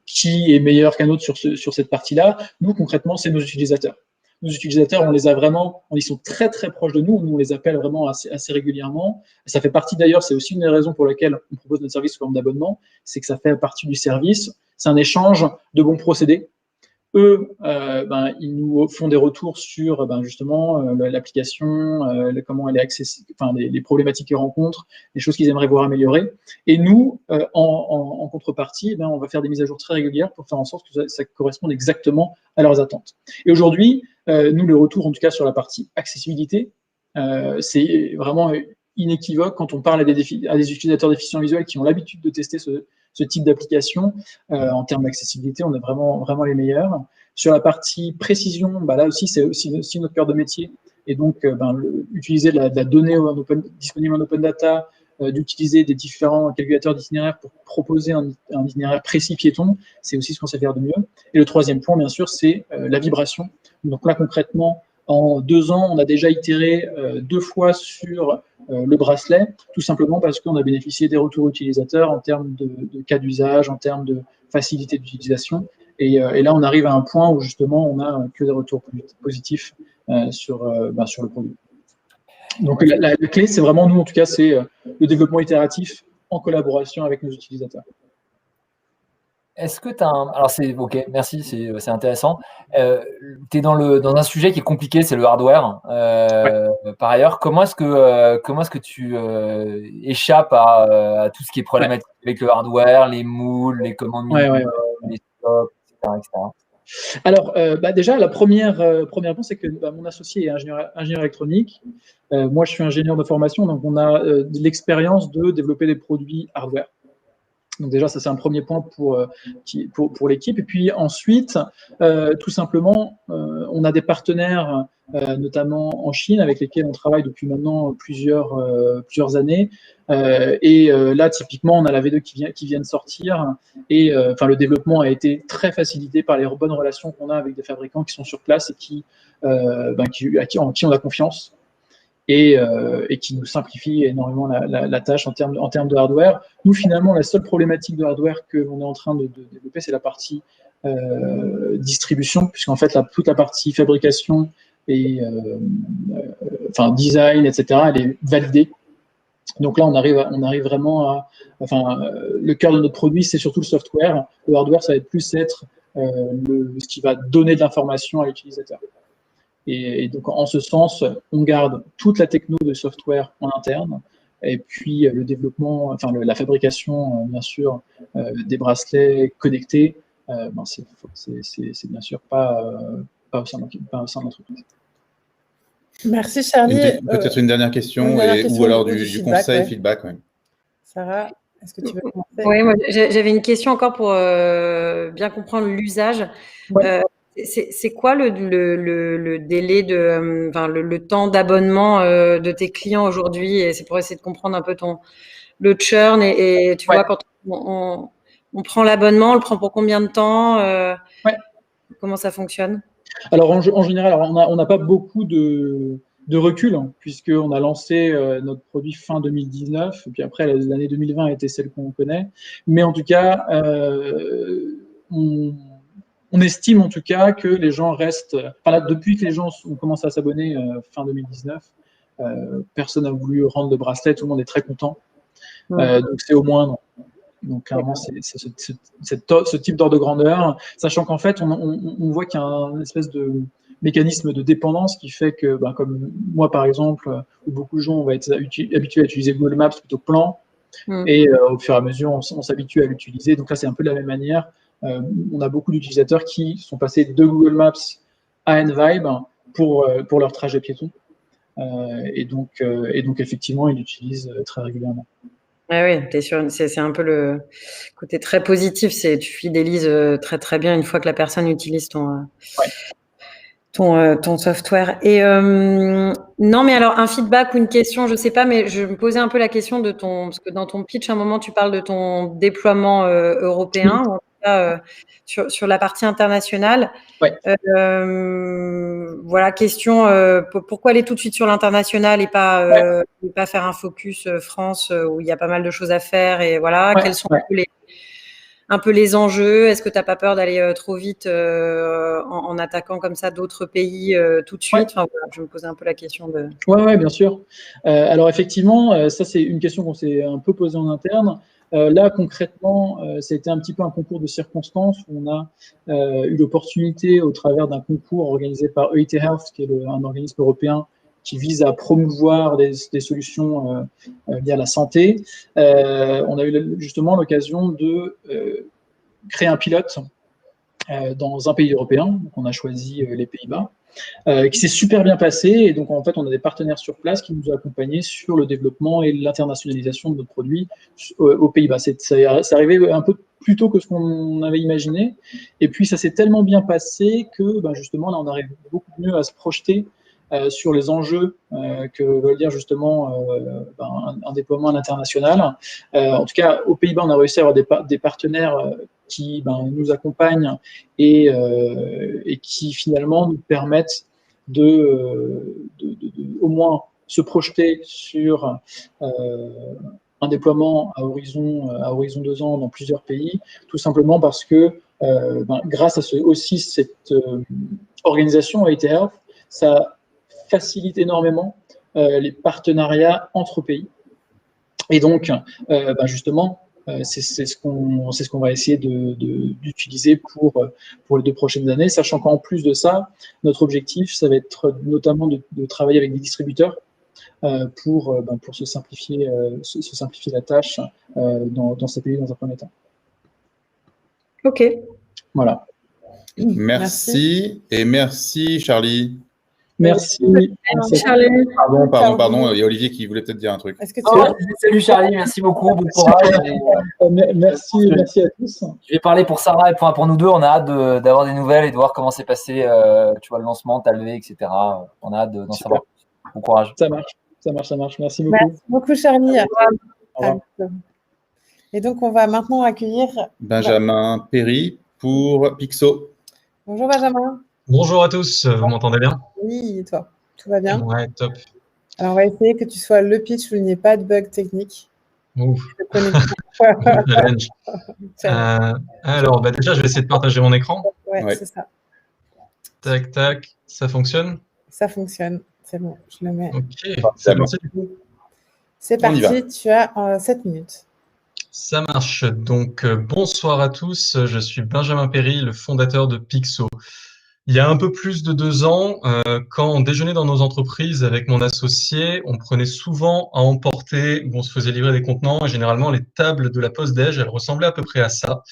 Speaker 6: qui est meilleur qu'un autre sur cette partie-là. Nous, concrètement, c'est nos utilisateurs. Nos utilisateurs, on les a vraiment, ils sont très très proches de nous. Nous, on les appelle vraiment assez régulièrement. Ça fait partie d'ailleurs, c'est aussi une des raisons pour lesquelles on propose notre service sous forme d'abonnement, c'est que ça fait partie du service. C'est un échange de bons procédés. Eux, ils nous font des retours sur justement l'application, comment elle est accessible, enfin les problématiques qu'ils rencontrent, les choses qu'ils aimeraient voir améliorer. Et nous, en contrepartie, on va faire des mises à jour très régulières pour faire en sorte que ça corresponde exactement à leurs attentes. Et aujourd'hui, nous, le retour, en tout cas sur la partie accessibilité, c'est vraiment inéquivoque quand on parle à des utilisateurs déficients visuels qui ont l'habitude de tester ce type d'application. En termes d'accessibilité, on est vraiment les meilleurs. Sur la partie précision, là aussi, c'est aussi notre cœur de métier. Et donc, utiliser de la donnée disponible en open data, d'utiliser des différents calculateurs d'itinéraires pour proposer un itinéraire précis piéton, c'est aussi ce qu'on sait faire de mieux. Et le troisième point, bien sûr, c'est la vibration. Donc là, concrètement, en 2 ans, on a déjà itéré 2 fois sur le bracelet, tout simplement parce qu'on a bénéficié des retours utilisateurs en termes de cas d'usage, en termes de facilité d'utilisation. Et là, on arrive à un point où justement, on n'a que des retours positifs sur le produit. Donc la clé, c'est vraiment nous, en tout cas, c'est le développement itératif en collaboration avec nos utilisateurs.
Speaker 4: Est-ce que tu as un... Alors, OK, merci, c'est intéressant. Tu es dans un sujet qui est compliqué, c'est le hardware. Par ailleurs, comment est-ce que tu échappes à tout ce qui est problématique avec le hardware, les moules, les commandes minimales, les stocks, etc., etc.
Speaker 6: Alors, déjà, la première réponse, c'est que mon associé est ingénieur électronique. Moi, je suis ingénieur de formation, donc on a de l'expérience de développer des produits hardware. Donc déjà, ça c'est un premier point pour l'équipe. Et puis ensuite, tout simplement, on a des partenaires, notamment en Chine, avec lesquels on travaille depuis maintenant plusieurs années. Et là, typiquement, on a la V2 qui vient de sortir. Et le développement a été très facilité par les bonnes relations qu'on a avec des fabricants qui sont sur place et en qui on a confiance. Et qui nous simplifie énormément la tâche en termes de hardware. Nous, finalement, la seule problématique de hardware que l'on est en train de développer, c'est la partie distribution, puisqu'en fait, toute la partie fabrication et design, etc., elle est validée. Donc là, on arrive vraiment à... le cœur de notre produit, c'est surtout le software. Le hardware, ça va plus être ce qui va donner de l'information à l'utilisateur. Et donc, en ce sens, on garde toute la techno de software en interne, et puis le développement, la fabrication, bien sûr, des bracelets connectés, c'est bien sûr pas au sein de l'entreprise.
Speaker 1: Merci, Charlie.
Speaker 2: Peut-être une dernière question, ou alors du conseil, feedback. Ouais.
Speaker 1: Sarah, est-ce que tu veux commencer?
Speaker 3: Oui, moi, j'avais une question encore pour bien comprendre l'usage.
Speaker 6: Ouais.
Speaker 3: C'est quoi le délai le temps d'abonnement de tes clients aujourd'hui? Et c'est pour essayer de comprendre un peu le churn et tu vois, quand on prend l'abonnement, on le prend pour combien de temps? Comment ça fonctionne?
Speaker 6: Alors en général, on n'a pas beaucoup de recul, hein, puisqu'on a lancé notre produit fin 2019, et puis après l'année 2020 a été celle qu'on connaît. Mais en tout cas, on estime en tout cas que les gens restent... depuis que les gens ont commencé à s'abonner fin 2019, personne n'a voulu rendre de bracelet, tout le monde est très content. Donc c'est au moins non. Donc clairement, c'est ce type d'ordre de grandeur, sachant qu'en fait, on voit qu'il y a un espèce de mécanisme de dépendance qui fait que, comme moi par exemple, où beaucoup de gens vont être habitués à utiliser Google Maps plutôt que Plan, et au fur et à mesure, on s'habitue à l'utiliser. Donc là, c'est un peu de la même manière. On a beaucoup d'utilisateurs qui sont passés de Google Maps à Envibe pour leur trajet piéton. Et donc, effectivement, ils l'utilisent très régulièrement.
Speaker 3: Oui, c'est un peu le côté très positif. Tu fidélises très très bien une fois que la personne utilise ton software. Et non, mais alors un feedback ou une question, je sais pas, mais je me posais un peu la question parce que dans ton pitch, à un moment, tu parles de ton déploiement européen, ou en tout cas sur la partie internationale. Voilà, question, pourquoi aller tout de suite sur l'international et pas faire un focus France où il y a pas mal de choses à faire, et voilà, quels sont un peu les enjeux? Est-ce que tu n'as pas peur d'aller trop vite en attaquant comme ça d'autres pays tout de suite? Voilà, je me posais un peu la question de...
Speaker 6: Oui, bien sûr. Alors effectivement, ça c'est une question qu'on s'est un peu posée en interne. Là, concrètement, c'était un petit peu un concours de circonstances où on a eu l'opportunité, au travers d'un concours organisé par EIT Health, qui est un organisme européen qui vise à promouvoir des solutions liées à la santé. On a eu justement l'occasion de créer un pilote dans un pays européen. Donc, on a choisi les Pays-Bas, qui s'est super bien passé. Et donc, en fait, on a des partenaires sur place qui nous ont accompagnés sur le développement et l'internationalisation de notre produit aux Pays-Bas. C'est arrivé un peu plus tôt que ce qu'on avait imaginé. Et puis, ça s'est tellement bien passé que, justement, là, on arrive beaucoup mieux à se projeter sur les enjeux que veut dire justement un déploiement à l'international. En tout cas, aux Pays-Bas, on a réussi à avoir des partenaires qui nous accompagnent et qui finalement nous permettent de au moins se projeter sur un déploiement à horizon 2 ans dans plusieurs pays, tout simplement parce que grâce à cette organisation EIT Health, ça facilite énormément les partenariats entre pays. Et donc, justement, c'est ce qu'on va essayer d'utiliser pour les 2 prochaines années, sachant qu'en plus de ça, notre objectif, ça va être notamment de travailler avec des distributeurs pour se simplifier la tâche dans ces pays dans un premier temps.
Speaker 3: Ok.
Speaker 6: Voilà.
Speaker 2: Merci. Et merci, Charlie.
Speaker 6: Merci.
Speaker 3: Merci, Charlie.
Speaker 2: Pardon. Il y a Olivier qui voulait peut-être dire un truc.
Speaker 1: Est-ce que tu
Speaker 4: Salut Charlie, merci beaucoup, bon courage.
Speaker 6: Merci à tous.
Speaker 4: Je vais parler pour Sarah et pour nous deux. On a hâte d'avoir des nouvelles et de voir comment s'est passé le lancement, ta levée, etc. On a hâte d'en savoir plus. Bon courage.
Speaker 6: Ça marche. Merci beaucoup.
Speaker 1: Merci beaucoup, Charlie.
Speaker 6: Au revoir.
Speaker 1: Et donc, on va maintenant accueillir
Speaker 2: Benjamin Perry pour Pixo.
Speaker 1: Bonjour, Benjamin.
Speaker 7: Bonjour à tous, vous m'entendez bien?
Speaker 1: Oui, et toi? Tout va bien?
Speaker 7: Ouais, top.
Speaker 1: Alors, on va essayer que tu sois le pitch où il n'y ait pas de bug technique.
Speaker 7: Ouf.
Speaker 1: Je te connais.
Speaker 7: Challenge. Alors, déjà, je vais essayer de partager mon écran.
Speaker 1: Ouais, c'est ça.
Speaker 7: Tac, ça fonctionne?
Speaker 1: Ça fonctionne, c'est bon, je le mets.
Speaker 7: Ok, c'est parti du coup.
Speaker 1: C'est parti, tu as 7 minutes.
Speaker 7: Ça marche. Donc, bonsoir à tous, je suis Benjamin Perry, le fondateur de Pixo. Il y a un peu plus de 2 ans, quand on déjeunait dans nos entreprises avec mon associé, on prenait souvent à emporter, où on se faisait livrer des contenants, et généralement les tables de la pause déj, elles ressemblaient à peu près à ça.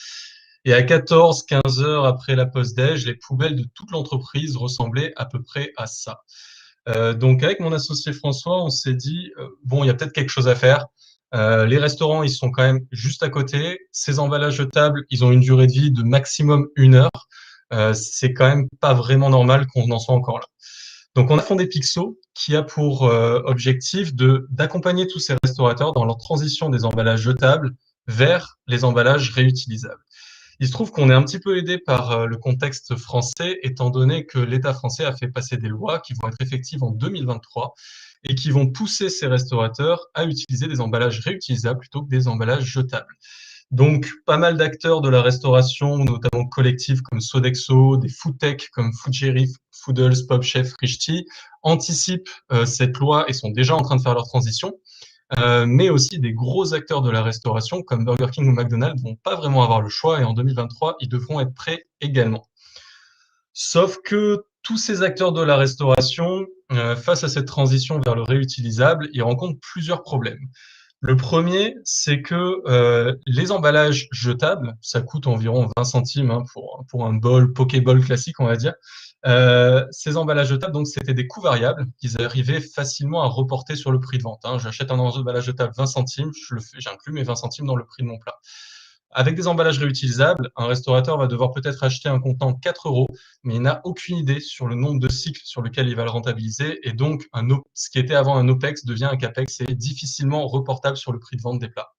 Speaker 7: Et à 14-15 heures après la pause déj, les poubelles de toute l'entreprise ressemblaient à peu près à ça. Donc avec mon associé François, on s'est dit, bon, il y a peut-être quelque chose à faire. Les restaurants, ils sont quand même juste à côté. Ces emballages jetables, ils ont une durée de vie de maximum 1 heure. C'est quand même pas vraiment normal qu'on en soit encore là. Donc, on a fondé Pixo, qui a pour objectif d'accompagner tous ces restaurateurs dans leur transition des emballages jetables vers les emballages réutilisables. Il se trouve qu'on est un petit peu aidé par le contexte français, étant donné que l'État français a fait passer des lois qui vont être effectives en 2023 et qui vont pousser ces restaurateurs à utiliser des emballages réutilisables plutôt que des emballages jetables. Donc, pas mal d'acteurs de la restauration, notamment collectifs comme Sodexo, des foodtech comme Foodcherry, Foodles, PopChef, Richti, anticipent cette loi et sont déjà en train de faire leur transition. Mais aussi des gros acteurs de la restauration comme Burger King ou McDonald's vont pas vraiment avoir le choix et en 2023, ils devront être prêts également. Sauf que tous ces acteurs de la restauration, face à cette transition vers le réutilisable, ils rencontrent plusieurs problèmes. Le premier, c'est que les emballages jetables, ça coûte environ 20 centimes pour un bol, Pokéball classique, on va dire. Ces emballages jetables, donc, c'était des coûts variables qu'ils arrivaient facilement à reporter sur le prix de vente. J'achète un emballage jetable 20 centimes, j'inclus mes 20 centimes dans le prix de mon plat. Avec des emballages réutilisables, un restaurateur va devoir peut-être acheter un contenant 4 €, mais il n'a aucune idée sur le nombre de cycles sur lequel il va le rentabiliser. Et donc, ce qui était avant un OPEX devient un CAPEX et est difficilement reportable sur le prix de vente des plats.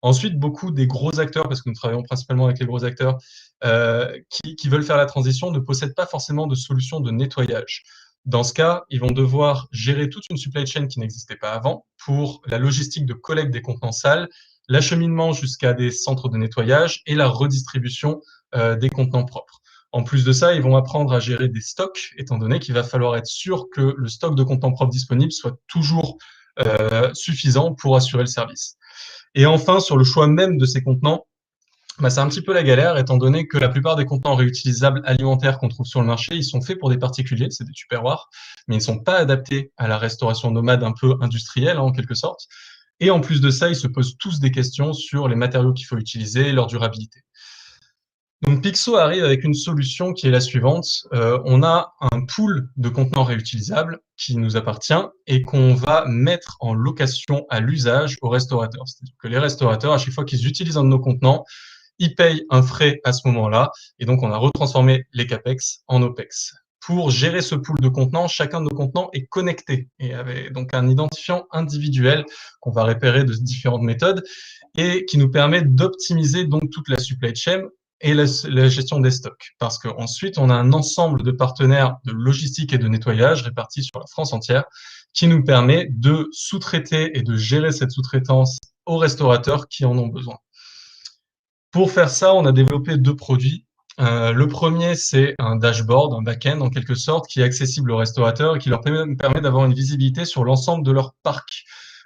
Speaker 7: Ensuite, beaucoup des gros acteurs, parce que nous travaillons principalement avec les gros acteurs, qui veulent faire la transition, ne possèdent pas forcément de solution de nettoyage. Dans ce cas, ils vont devoir gérer toute une supply chain qui n'existait pas avant pour la logistique de collecte des contenants sales, l'acheminement jusqu'à des centres de nettoyage et la redistribution des contenants propres. En plus de ça, ils vont apprendre à gérer des stocks, étant donné qu'il va falloir être sûr que le stock de contenants propres disponible soit toujours suffisant pour assurer le service. Et enfin, sur le choix même de ces contenants, c'est un petit peu la galère, étant donné que la plupart des contenants réutilisables alimentaires qu'on trouve sur le marché, ils sont faits pour des particuliers, c'est des tupperwares, mais ils ne sont pas adaptés à la restauration nomade un peu industrielle, en quelque sorte. Et en plus de ça, ils se posent tous des questions sur les matériaux qu'il faut utiliser et leur durabilité. Donc Pixo arrive avec une solution qui est la suivante. On a un pool de contenants réutilisables qui nous appartient et qu'on va mettre en location à l'usage aux restaurateurs. C'est-à-dire que les restaurateurs, à chaque fois qu'ils utilisent un de nos contenants, ils payent un frais à ce moment-là. Et donc, on a retransformé les CAPEX en OPEX. Pour gérer ce pool de contenants, chacun de nos contenants est connecté et avait donc un identifiant individuel qu'on va repérer de différentes méthodes et qui nous permet d'optimiser donc toute la supply chain et la gestion des stocks. Parce qu'ensuite, on a un ensemble de partenaires de logistique et de nettoyage répartis sur la France entière qui nous permet de sous-traiter et de gérer cette sous-traitance aux restaurateurs qui en ont besoin. Pour faire ça, on a développé 2 produits. Le premier, c'est un dashboard, un back-end en quelque sorte, qui est accessible aux restaurateurs et qui leur permet d'avoir une visibilité sur l'ensemble de leur parc.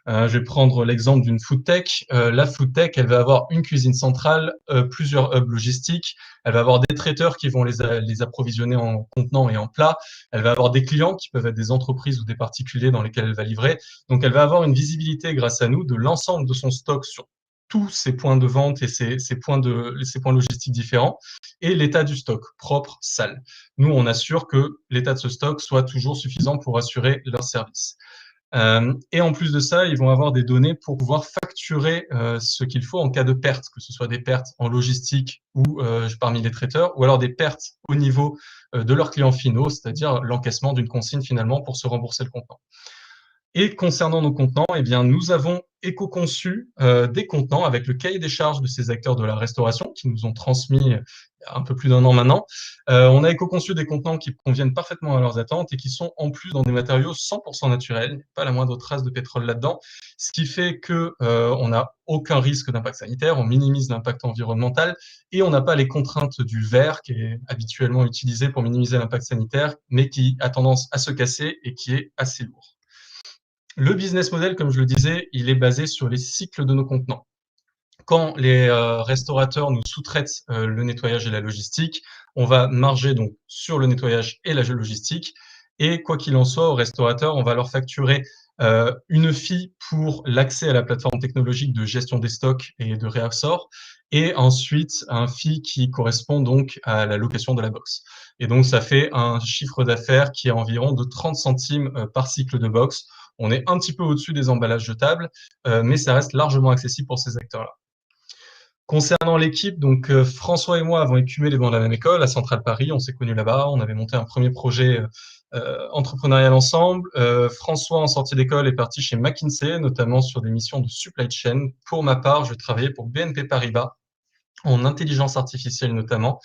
Speaker 7: Je vais prendre l'exemple d'une food tech. La food tech, elle va avoir une cuisine centrale, plusieurs hubs logistiques. Elle va avoir des traiteurs qui vont les approvisionner en contenants et en plats. Elle va avoir des clients qui peuvent être des entreprises ou des particuliers dans lesquels elle va livrer. Donc, elle va avoir une visibilité grâce à nous de l'ensemble de son stock sur tous ces points de vente et ces points logistiques différents et l'état du stock, propre, sale. Nous, on assure que l'état de ce stock soit toujours suffisant pour assurer leur service. Et en plus de ça, ils vont avoir des données pour pouvoir facturer ce qu'il faut en cas de perte, que ce soit des pertes en logistique ou parmi les traiteurs, ou alors des pertes au niveau de leurs clients finaux, c'est-à-dire l'encaissement d'une consigne finalement pour se rembourser le contenant. Et concernant nos contenants, eh bien, nous avons éco-conçu des contenants avec le cahier des charges de ces acteurs de la restauration qui nous ont transmis il y a un peu plus d'un an maintenant. On a éco-conçu des contenants qui conviennent parfaitement à leurs attentes et qui sont en plus dans des matériaux 100% naturels, il n'y a pas la moindre trace de pétrole là-dedans, ce qui fait que on n'a aucun risque d'impact sanitaire, on minimise l'impact environnemental et on n'a pas les contraintes du verre qui est habituellement utilisé pour minimiser l'impact sanitaire, mais qui a tendance à se casser et qui est assez lourd. Le business model, comme je le disais, il est basé sur les cycles de nos contenants. Quand les restaurateurs nous sous-traitent le nettoyage et la logistique, on va marger donc sur le nettoyage et la logistique. Et quoi qu'il en soit, aux restaurateurs, on va leur facturer une fee pour l'accès à la plateforme technologique de gestion des stocks et de réassort, et ensuite un fee qui correspond donc à la location de la box. Et donc, ça fait un chiffre d'affaires qui est environ de 30 centimes par cycle de box. On est un petit peu au-dessus des emballages jetables, mais ça reste largement accessible pour ces acteurs-là. Concernant l'équipe, donc François et moi avons écumé les bancs de la même école à Centrale Paris. On s'est connus là-bas. On avait monté un premier projet entrepreneurial ensemble. François, en sortie d'école, est parti chez McKinsey, notamment sur des missions de supply chain. Pour ma part, je travaillais pour BNP Paribas, en intelligence artificielle notamment.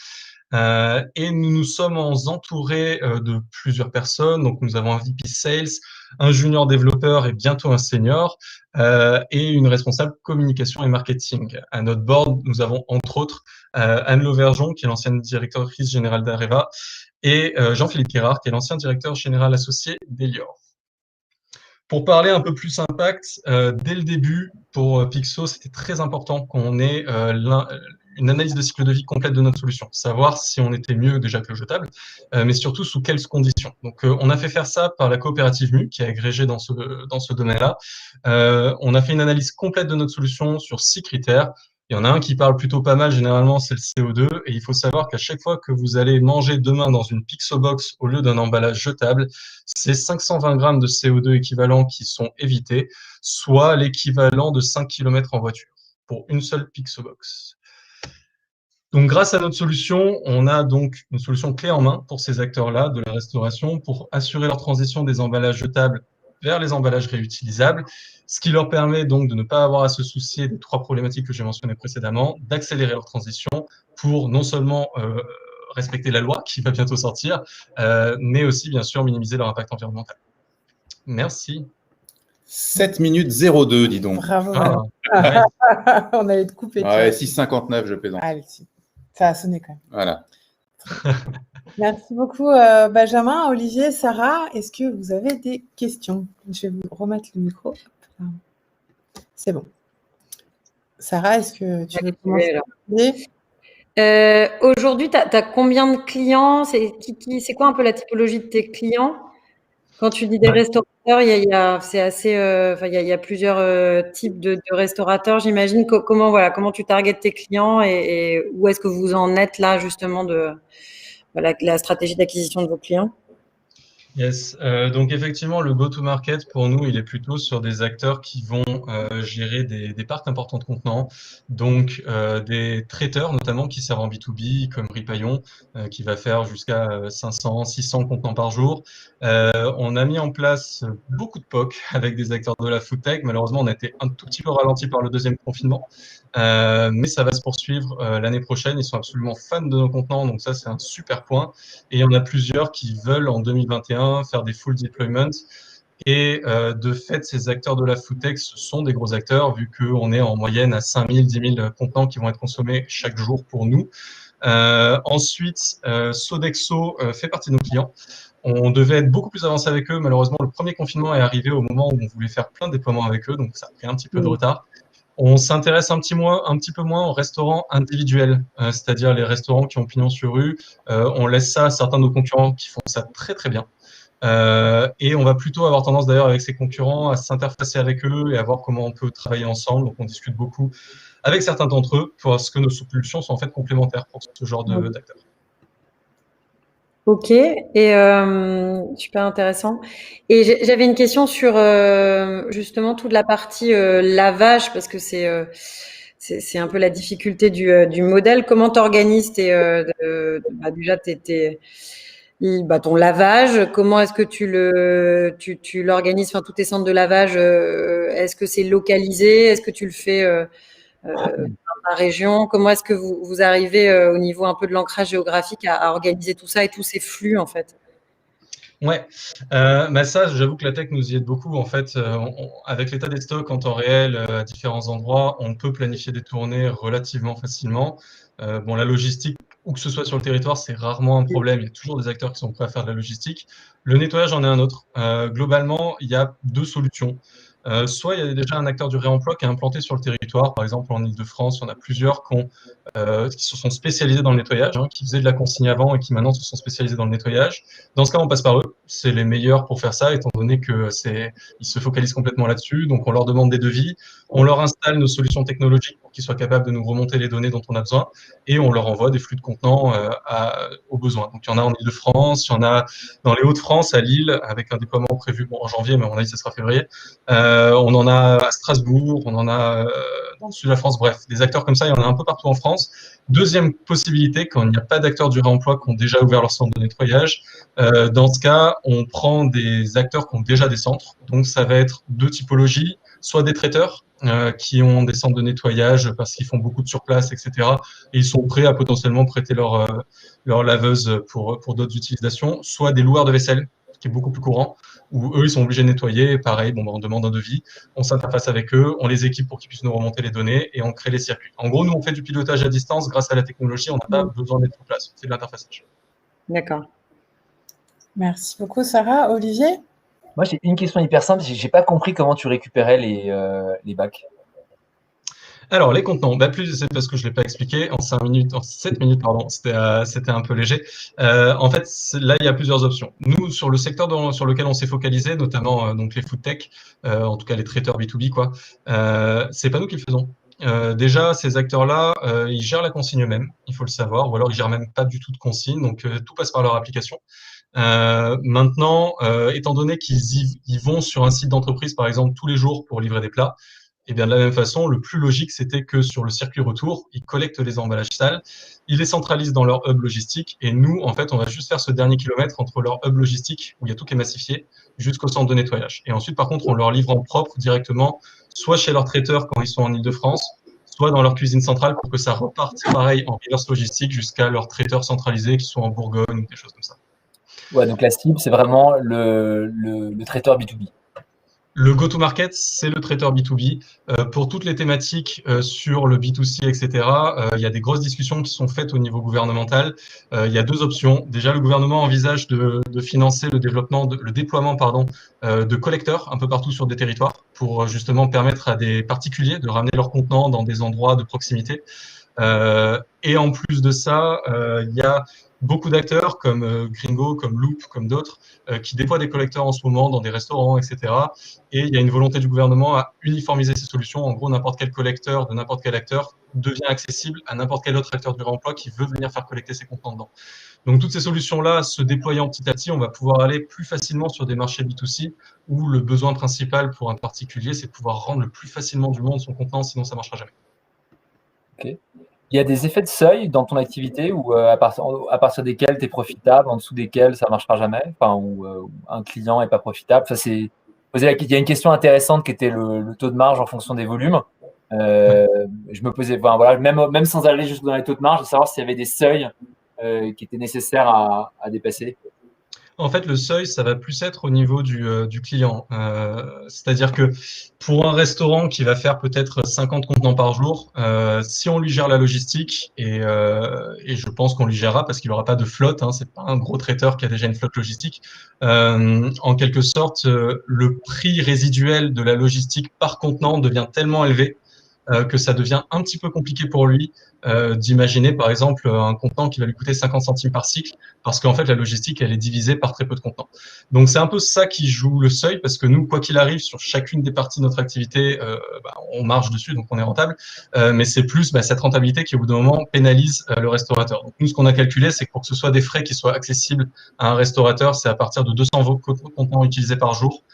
Speaker 7: Et nous nous sommes entourés de plusieurs personnes. Donc, nous avons un VP Sales, un junior développeur et bientôt un senior, et une responsable communication et marketing. À notre board, nous avons entre autres Anne Lauvergeon, qui est l'ancienne directrice générale d'Areva, et Jean-Philippe Guérard, qui est l'ancien directeur général associé d'Elior. Pour parler un peu plus impact, dès le début, pour Pixo, c'était très important qu'on ait une analyse de cycle de vie complète de notre solution, savoir si on était mieux déjà que le jetable, mais surtout sous quelles conditions. Donc, on a fait faire ça par la coopérative MU, qui est agrégée dans ce domaine-là. On a fait une analyse complète de notre solution sur 6 critères. Il y en a un qui parle plutôt pas mal, généralement, c'est le CO2. Et il faut savoir qu'à chaque fois que vous allez manger demain dans une Pixobox au lieu d'un emballage jetable, c'est 520 grammes de CO2 équivalent qui sont évités, soit l'équivalent de 5 km en voiture pour une seule Pixobox. Donc, grâce à notre solution, on a donc une solution clé en main pour ces acteurs-là de la restauration pour assurer leur transition des emballages jetables vers les emballages réutilisables, ce qui leur permet donc de ne pas avoir à se soucier des 3 problématiques que j'ai mentionnées précédemment, d'accélérer leur transition pour non seulement respecter la loi qui va bientôt sortir, mais aussi bien sûr minimiser leur impact environnemental. Merci.
Speaker 2: 7 minutes 02, dis donc.
Speaker 1: Bravo.
Speaker 7: Ouais.
Speaker 1: On allait te couper.
Speaker 2: Ouais, 6,59, je plaisante.
Speaker 1: Allez, ça a sonné quand même.
Speaker 2: Voilà.
Speaker 1: Merci beaucoup, Benjamin, Olivier, Sarah. Est-ce que vous avez des questions? Je vais vous remettre le micro. C'est bon. Sarah, est-ce que tu veux commencer?
Speaker 3: Aujourd'hui, tu as combien de clients? C'est quoi un peu la typologie de tes clients? Quand tu dis des restaurateurs, il y a plusieurs types de restaurateurs, j'imagine. Comment tu targetes tes clients et où est-ce que vous en êtes là, justement, de la stratégie d'acquisition de vos clients?
Speaker 7: Yes, donc effectivement, le go-to-market pour nous, il est plutôt sur des acteurs qui vont gérer des parcs importants de contenants, donc des traiteurs notamment qui servent en B2B, comme Ripaillon, qui va faire jusqu'à 500, 600 contenants par jour. On a mis en place beaucoup de POC avec des acteurs de la food tech. Malheureusement, on a été un tout petit peu ralenti par le deuxième confinement, mais ça va se poursuivre l'année prochaine. Ils sont absolument fans de nos contenants, donc ça, c'est un super point. Et il y en a plusieurs qui veulent en 2021 faire des full deployments. Et de fait, ces acteurs de la food tech, ce sont des gros acteurs, vu qu'on est en moyenne à 5 000, 10 000 contenants qui vont être consommés chaque jour pour nous. Ensuite, Sodexo fait partie de nos clients. On devait être beaucoup plus avancé avec eux. Malheureusement, le premier confinement est arrivé au moment où on voulait faire plein de déploiements avec eux, donc ça a pris un petit peu de retard. On s'intéresse un petit peu moins aux restaurants individuels, c'est-à-dire les restaurants qui ont pignon sur rue. On laisse ça à certains de nos concurrents qui font ça très très bien. Et on va plutôt avoir tendance d'ailleurs avec ces concurrents à s'interfacer avec eux et à voir comment on peut travailler ensemble. Donc on discute beaucoup avec certains d'entre eux parce que nos solutions sont en fait complémentaires pour ce genre d'acteurs.
Speaker 3: Ok, et super intéressant. Et j'avais une question sur justement toute la partie lavage, parce que c'est un peu la difficulté du modèle. Comment tu organises déjà ton lavage? Comment est-ce que tu l'organises? Enfin, tous tes centres de lavage, est-ce que c'est localisé? Est-ce que tu le fais dans ta région? Comment est-ce que vous arrivez au niveau un peu de l'ancrage géographique à organiser tout ça et tous ces flux en fait?
Speaker 7: Ouais, ça, j'avoue que la tech nous y aide beaucoup. En fait, avec l'état des stocks en temps réel à différents endroits, on peut planifier des tournées relativement facilement. La logistique, où que ce soit sur le territoire, c'est rarement un problème. Il y a toujours des acteurs qui sont prêts à faire de la logistique. Le nettoyage en est un autre. Globalement, il y a deux solutions. Soit il y a déjà un acteur du réemploi qui est implanté sur le territoire. Par exemple, en Ile-de-France, il y en a plusieurs qui se sont spécialisés dans le nettoyage, qui faisaient de la consigne avant et qui maintenant se sont spécialisés dans le nettoyage. Dans ce cas, on passe par eux. C'est les meilleurs pour faire ça, étant donné qu'ils se focalisent complètement là-dessus. Donc, on leur demande des devis, on leur installe nos solutions technologiques pour qu'ils soient capables de nous remonter les données dont on a besoin, et on leur envoie des flux de contenants aux besoins. Donc, il y en a en Ile-de-France, il y en a dans les Hauts-de-France, à Lille, avec un déploiement prévu en janvier, mais à mon avis, ça sera février. On en a à Strasbourg, on en a dans le sud de la France. Bref, des acteurs comme ça, il y en a un peu partout en France. Deuxième possibilité, quand il n'y a pas d'acteurs du réemploi qui ont déjà ouvert leur centre de nettoyage, dans ce cas, on prend des acteurs qui ont déjà des centres. Donc, ça va être deux typologies, soit des traiteurs qui ont des centres de nettoyage parce qu'ils font beaucoup de surplace, etc. Et ils sont prêts à potentiellement prêter leur laveuse pour d'autres utilisations, soit des loueurs de vaisselle, qui est beaucoup plus courant, où eux, ils sont obligés de nettoyer. Pareil, on demande un devis, on s'interface avec eux, on les équipe pour qu'ils puissent nous remonter les données et on crée les circuits. En gros, nous, on fait du pilotage à distance grâce à la technologie. On n'a pas besoin d'être sur place. C'est de l'interfaçage.
Speaker 3: D'accord.
Speaker 1: Merci beaucoup, Sarah. Olivier?
Speaker 4: Moi, j'ai une question hyper simple. J'ai pas compris comment tu récupérais les bacs.
Speaker 7: Alors, les contenants, c'est parce que je ne l'ai pas expliqué en 7 minutes, pardon, c'était un peu léger. En fait, là, il y a plusieurs options. Nous, sur le secteur sur lequel on s'est focalisé, notamment donc les food tech, en tout cas les traiteurs B2B, c'est pas nous qui le faisons. Déjà, ces acteurs-là, ils gèrent la consigne eux-mêmes, il faut le savoir, ou alors ils gèrent même pas du tout de consigne, donc tout passe par leur application. Maintenant, étant donné qu'ils vont sur un site d'entreprise, par exemple, tous les jours pour livrer des plats, et bien de la même façon, le plus logique, c'était que sur le circuit retour, ils collectent les emballages sales, ils les centralisent dans leur hub logistique, et nous, en fait, on va juste faire ce dernier kilomètre entre leur hub logistique, où il y a tout qui est massifié, jusqu'au centre de nettoyage. Et ensuite, par contre, on leur livre en propre directement, soit chez leur traiteur quand ils sont en Ile-de-France, soit dans leur cuisine centrale pour que ça reparte pareil en reverse logistique jusqu'à leurs traiteurs centralisés qui sont en Bourgogne ou des choses comme ça.
Speaker 4: Ouais, donc la cible, c'est vraiment le traiteur B2B.
Speaker 7: Le go-to-market, c'est le traiteur B2B. Pour toutes les thématiques sur le B2C, etc., il y a des grosses discussions qui sont faites au niveau gouvernemental. Il y a deux options. Déjà, le gouvernement envisage de financer le déploiement de collecteurs un peu partout sur des territoires pour justement permettre à des particuliers de ramener leurs contenants dans des endroits de proximité. Et en plus de ça, il y a beaucoup d'acteurs comme Gringo, comme Loop, comme d'autres, qui déploient des collecteurs en ce moment dans des restaurants, etc. Et il y a une volonté du gouvernement à uniformiser ces solutions. En gros, n'importe quel collecteur de n'importe quel acteur devient accessible à n'importe quel autre acteur du réemploi qui veut venir faire collecter ses contenants dedans. Donc, toutes ces solutions-là, se déployant petit à petit, on va pouvoir aller plus facilement sur des marchés B2C où le besoin principal pour un particulier, c'est de pouvoir rendre le plus facilement du monde son contenant, sinon ça ne marchera jamais.
Speaker 4: Ok. Il y a des effets de seuil dans ton activité ou à partir desquels tu es profitable, en dessous desquels ça ne marchera jamais, où un client n'est pas profitable. Ça, il y a une question intéressante qui était le taux de marge en fonction des volumes. Je me posais, même sans aller jusque dans les taux de marge, de savoir s'il y avait des seuils qui étaient nécessaires à dépasser.
Speaker 7: En fait, le seuil, ça va plus être au niveau du client. C'est-à-dire que pour un restaurant qui va faire peut-être 50 contenants par jour, si on lui gère la logistique, et je pense qu'on lui gérera parce qu'il n'aura pas de flotte, hein, c'est pas un gros traiteur qui a déjà une flotte logistique, en quelque sorte, le prix résiduel de la logistique par contenant devient tellement élevé que ça devient un petit peu compliqué pour lui d'imaginer, par exemple, un contenant qui va lui coûter 50 centimes par cycle, parce qu'en fait, la logistique, elle est divisée par très peu de contenants. Donc, c'est un peu ça qui joue le seuil, parce que nous, quoi qu'il arrive, sur chacune des parties de notre activité, on marche dessus, donc on est rentable, mais c'est plus cette rentabilité qui, au bout d'un moment, pénalise le restaurateur. Donc, nous, ce qu'on a calculé, c'est que pour que ce soit des frais qui soient accessibles à un restaurateur, c'est à partir de 200 contenants utilisés par jour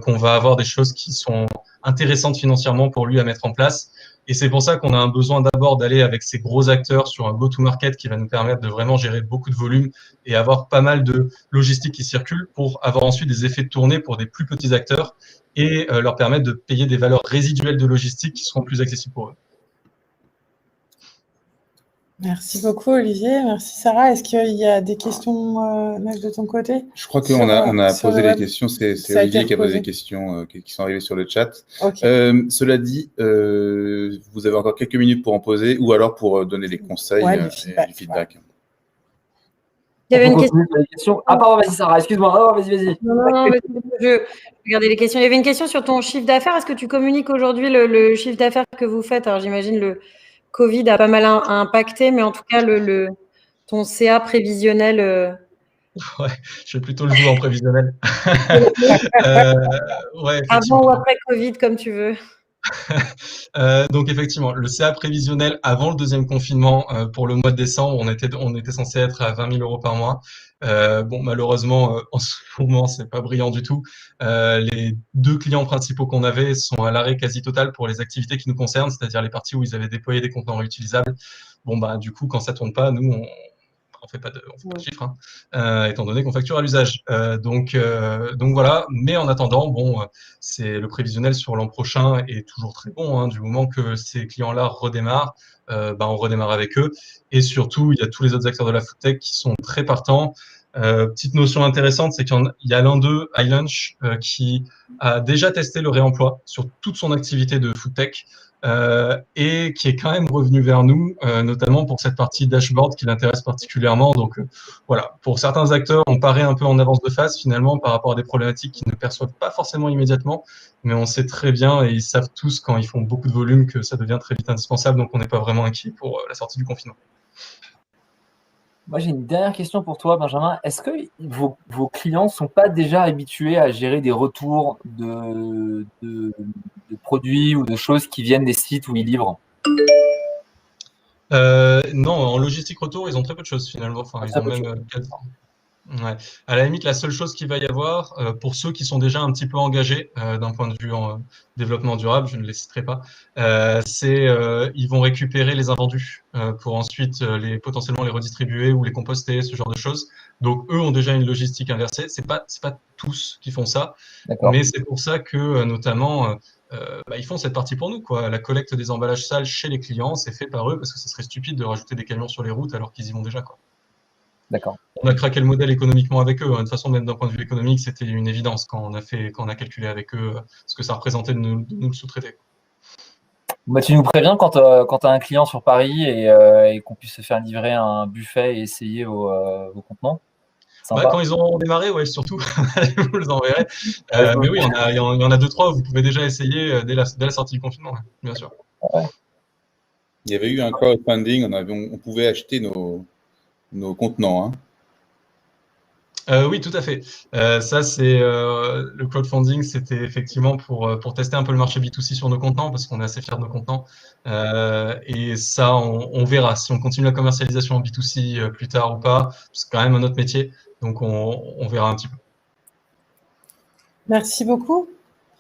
Speaker 7: qu'on va avoir des choses qui sont intéressantes financièrement pour lui à mettre en place. Et c'est pour ça qu'on a un besoin d'abord d'aller avec ces gros acteurs sur un go-to-market qui va nous permettre de vraiment gérer beaucoup de volume et avoir pas mal de logistique qui circule pour avoir ensuite des effets de tournée pour des plus petits acteurs et leur permettre de payer des valeurs résiduelles de logistique qui seront plus accessibles pour eux.
Speaker 1: Merci beaucoup, Olivier. Merci, Sarah. Est-ce qu'il y a des questions de ton côté?
Speaker 2: Je crois qu'on a posé les questions. C'est Olivier qui a posé les questions qui sont arrivées sur le chat.
Speaker 1: Okay.
Speaker 2: Cela dit, vous avez encore quelques minutes pour en poser ou alors pour donner les conseils et du feedback.
Speaker 3: Il y avait une question.
Speaker 4: Ah, pardon, vas-y, Sarah, excuse-moi. Oh, vas-y.
Speaker 3: Non, je regardais les questions. Il y avait une question sur ton chiffre d'affaires. Est-ce que tu communiques aujourd'hui le chiffre d'affaires que vous faites? Alors, j'imagine le Covid a pas mal impacté, mais en tout cas, ton CA prévisionnel.
Speaker 7: Ouais, je vais plutôt le jouer en prévisionnel. Ouais,
Speaker 3: avant ou après Covid, comme tu veux.
Speaker 7: Donc effectivement, le CA prévisionnel avant le deuxième confinement, pour le mois de décembre, on était censé être à 20 000 € par mois. Malheureusement, en ce moment, c'est pas brillant du tout. Les 2 clients principaux qu'on avait sont à l'arrêt quasi total pour les activités qui nous concernent, c'est-à-dire les parties où ils avaient déployé des contenants réutilisables. Du coup, quand ça tourne pas, nous, on fait pas de chiffres, étant donné qu'on facture à l'usage. Donc voilà. Mais en attendant, c'est le prévisionnel sur l'an prochain est toujours très bon. Du moment que ces clients-là redémarrent, on redémarre avec eux. Et surtout, il y a tous les autres acteurs de la food tech qui sont très partants. Petite notion intéressante, c'est qu'il y a l'un d'eux, iLunch, qui a déjà testé le réemploi sur toute son activité de food tech. Et qui est quand même revenu vers nous, notamment pour cette partie dashboard qui l'intéresse particulièrement. Donc voilà, pour certains acteurs, on paraît un peu en avance de phase finalement par rapport à des problématiques qu'ils ne perçoivent pas forcément immédiatement, mais on sait très bien et ils savent tous quand ils font beaucoup de volume que ça devient très vite indispensable, donc on n'est pas vraiment inquiet pour la sortie du confinement.
Speaker 4: Moi, j'ai une dernière question pour toi, Benjamin. Est-ce que vos clients ne sont pas déjà habitués à gérer des retours de produits ou de choses qui viennent des sites où ils livrent?
Speaker 7: Non, en logistique retour, ils ont très peu de choses finalement. Enfin, ils ont même ouais. À la limite, la seule chose qu'il va y avoir, pour ceux qui sont déjà un petit peu engagés d'un point de vue en développement durable, je ne les citerai pas, c'est ils vont récupérer les invendus pour ensuite potentiellement les redistribuer ou les composter, ce genre de choses. Donc eux ont déjà une logistique inversée. C'est pas tous qui font ça, mais c'est pour ça que notamment ils font cette partie pour nous, quoi. La collecte des emballages sales chez les clients, c'est fait par eux parce que ce serait stupide de rajouter des camions sur les routes alors qu'ils y vont déjà, quoi.
Speaker 4: D'accord.
Speaker 7: On a craqué le modèle économiquement avec eux. De toute façon, même d'un point de vue économique, c'était une évidence quand on a calculé avec eux ce que ça représentait de nous le sous-traiter.
Speaker 4: Tu nous préviens quand tu as un client sur Paris et qu'on puisse se faire livrer un buffet et essayer vos contenants.
Speaker 7: Quand ils auront démarré, ouais, surtout, je vous les enverrai. Mais oui, il y en a 2-3 où vous pouvez déjà essayer dès la sortie du confinement, bien sûr.
Speaker 4: Ouais.
Speaker 2: Il y avait eu un crowdfunding, on pouvait acheter nos contenants.
Speaker 7: Oui, tout à fait. Ça, c'est le crowdfunding, c'était effectivement pour tester un peu le marché B2C sur nos contenants, parce qu'on est assez fiers de nos contenants. Et ça, on verra si on continue la commercialisation en B2C plus tard ou pas. C'est quand même un autre métier, donc on verra un petit peu.
Speaker 1: Merci beaucoup.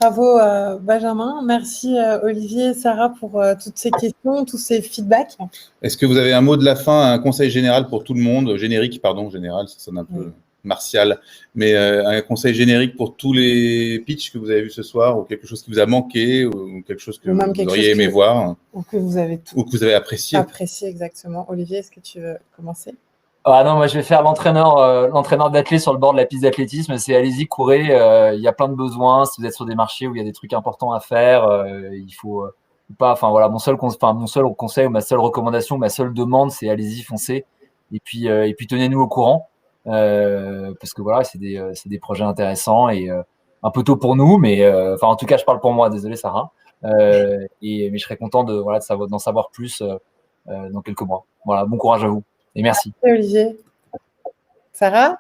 Speaker 1: Bravo Benjamin. Merci Olivier et Sarah pour toutes ces questions, tous ces feedbacks.
Speaker 2: Est-ce que vous avez un mot de la fin, un conseil général pour tout le monde, général, ça sonne un peu martial, mais un conseil générique pour tous les pitchs que vous avez vus ce soir, ou quelque chose qui vous a manqué, ou quelque chose que vous auriez aimé voir,
Speaker 1: ou que vous avez
Speaker 2: apprécié.
Speaker 1: Apprécié, exactement. Olivier, est-ce que tu veux commencer?
Speaker 4: Ah non, moi je vais faire l'entraîneur d'athlète sur le bord de la piste d'athlétisme. C'est allez-y, courez. Il y a plein de besoins. Si vous êtes sur des marchés où il y a des trucs importants à faire, il faut pas. Enfin voilà, mon seul conseil ou ma seule recommandation, ma seule demande, c'est allez-y, foncez. Et puis tenez-nous au courant parce que voilà, c'est des projets intéressants et un peu tôt pour nous, mais enfin en tout cas, je parle pour moi. Désolé, Sarah. Mais je serais content d'en savoir plus dans quelques mois. Voilà, bon courage à vous et merci.
Speaker 1: Merci, Olivier. Sarah?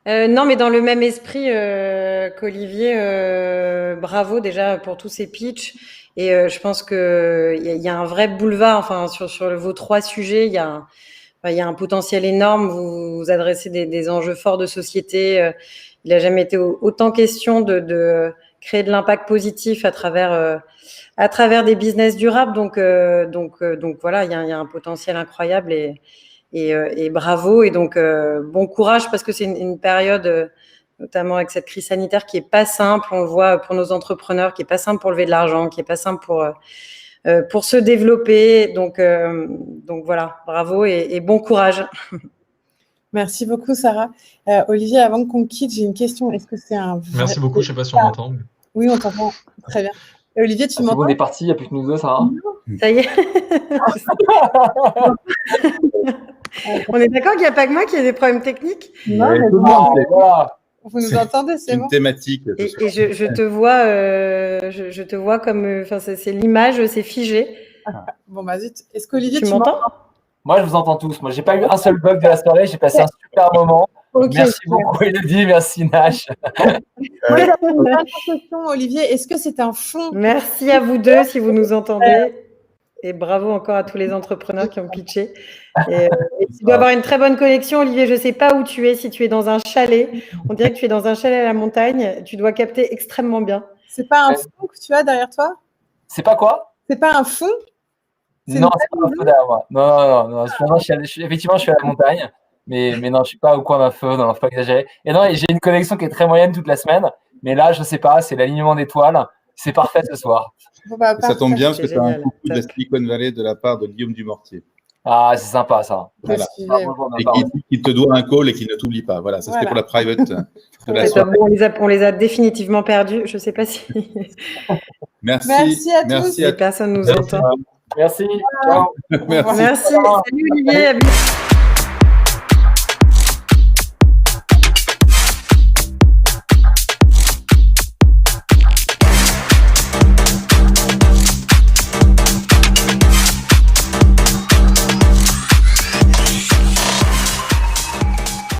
Speaker 3: Non, mais dans le même esprit qu'Olivier, bravo déjà pour tous ces pitchs. Et je pense qu'il y a un vrai boulevard, enfin, sur vos 3 sujets, il y a un potentiel énorme. Vous adressez des enjeux forts de société. Il n'a jamais été autant question de créer de l'impact positif à travers des business durables. Donc voilà, il y a un potentiel incroyable et bravo. Et donc, bon courage parce que c'est une période, notamment avec cette crise sanitaire, qui est pas simple. On le voit pour nos entrepreneurs, qui est pas simple pour lever de l'argent, qui est pas simple pour se développer. Donc voilà, bravo et bon courage.
Speaker 1: Merci beaucoup, Sarah. Olivier, avant qu'on quitte, j'ai une question. Est-ce que c'est un vrai...
Speaker 7: Merci beaucoup, je ne sais pas si on m'entend. Mais...
Speaker 1: Oui, on t'entend très bien. Olivier, tu m'entends?
Speaker 4: On est parti, il n'y a plus que nous deux, Sarah.
Speaker 3: Ça y est. On est d'accord qu'il n'y a pas que moi qui ai des problèmes techniques?
Speaker 1: Non, mais
Speaker 4: voilà.
Speaker 1: vous nous entendez, c'est bon.
Speaker 2: Une thématique.
Speaker 3: Et je te vois, je te vois comme, enfin, c'est l'image, c'est figé.
Speaker 1: Bon, bah zut. Est-ce qu'Olivier,
Speaker 3: Tu
Speaker 1: tu
Speaker 3: m'entends?
Speaker 4: Moi, je vous entends tous. Moi, j'ai pas eu un seul bug de la soirée. J'ai passé un super moment.
Speaker 1: Ok,
Speaker 4: Merci
Speaker 1: super.
Speaker 4: beaucoup, Elodie. Merci, Nash.
Speaker 1: Moi, j'avais une dernière question, Olivier. Est-ce que c'est un fond?
Speaker 3: Merci à vous deux si vous nous entendez. Et bravo encore à tous les entrepreneurs qui ont pitché. Et tu dois avoir une très bonne connexion, Olivier. Je ne sais pas où tu es, si tu es dans un chalet. On dirait que tu es dans un chalet à la montagne. Tu dois capter extrêmement bien.
Speaker 1: C'est pas un fond que tu as derrière toi?
Speaker 4: C'est pas quoi?
Speaker 1: C'est pas un fond?
Speaker 4: Non, c'est pas un feu derrière moi. Non. Effectivement, je suis à la montagne. Mais non, je suis pas au coin d'un feu. Non, faut pas exagérer. Et non, j'ai une connexion qui est très moyenne toute la semaine. Mais là, je sais pas. C'est l'alignement d'étoiles. C'est parfait ce soir.
Speaker 1: Bon, bah,
Speaker 2: Ça tombe bien parce que
Speaker 3: C'est
Speaker 2: tu as un
Speaker 3: génial.
Speaker 2: coucou de la Silicon Valley de la part de Guillaume Dumortier.
Speaker 4: Ah, c'est sympa ça.
Speaker 2: Voilà.
Speaker 1: Excusez.
Speaker 2: Et qui te doit un call et qui ne t'oublie pas. Voilà, ça c'était pour la private de la
Speaker 3: C'est
Speaker 2: soirée.
Speaker 3: bon, on les a définitivement perdus. Je ne sais pas si
Speaker 2: Merci.
Speaker 1: Merci à tous.
Speaker 3: personne nous entend.
Speaker 4: Merci. Ciao.
Speaker 2: Merci.
Speaker 3: Merci. Salut Olivier. À bientôt.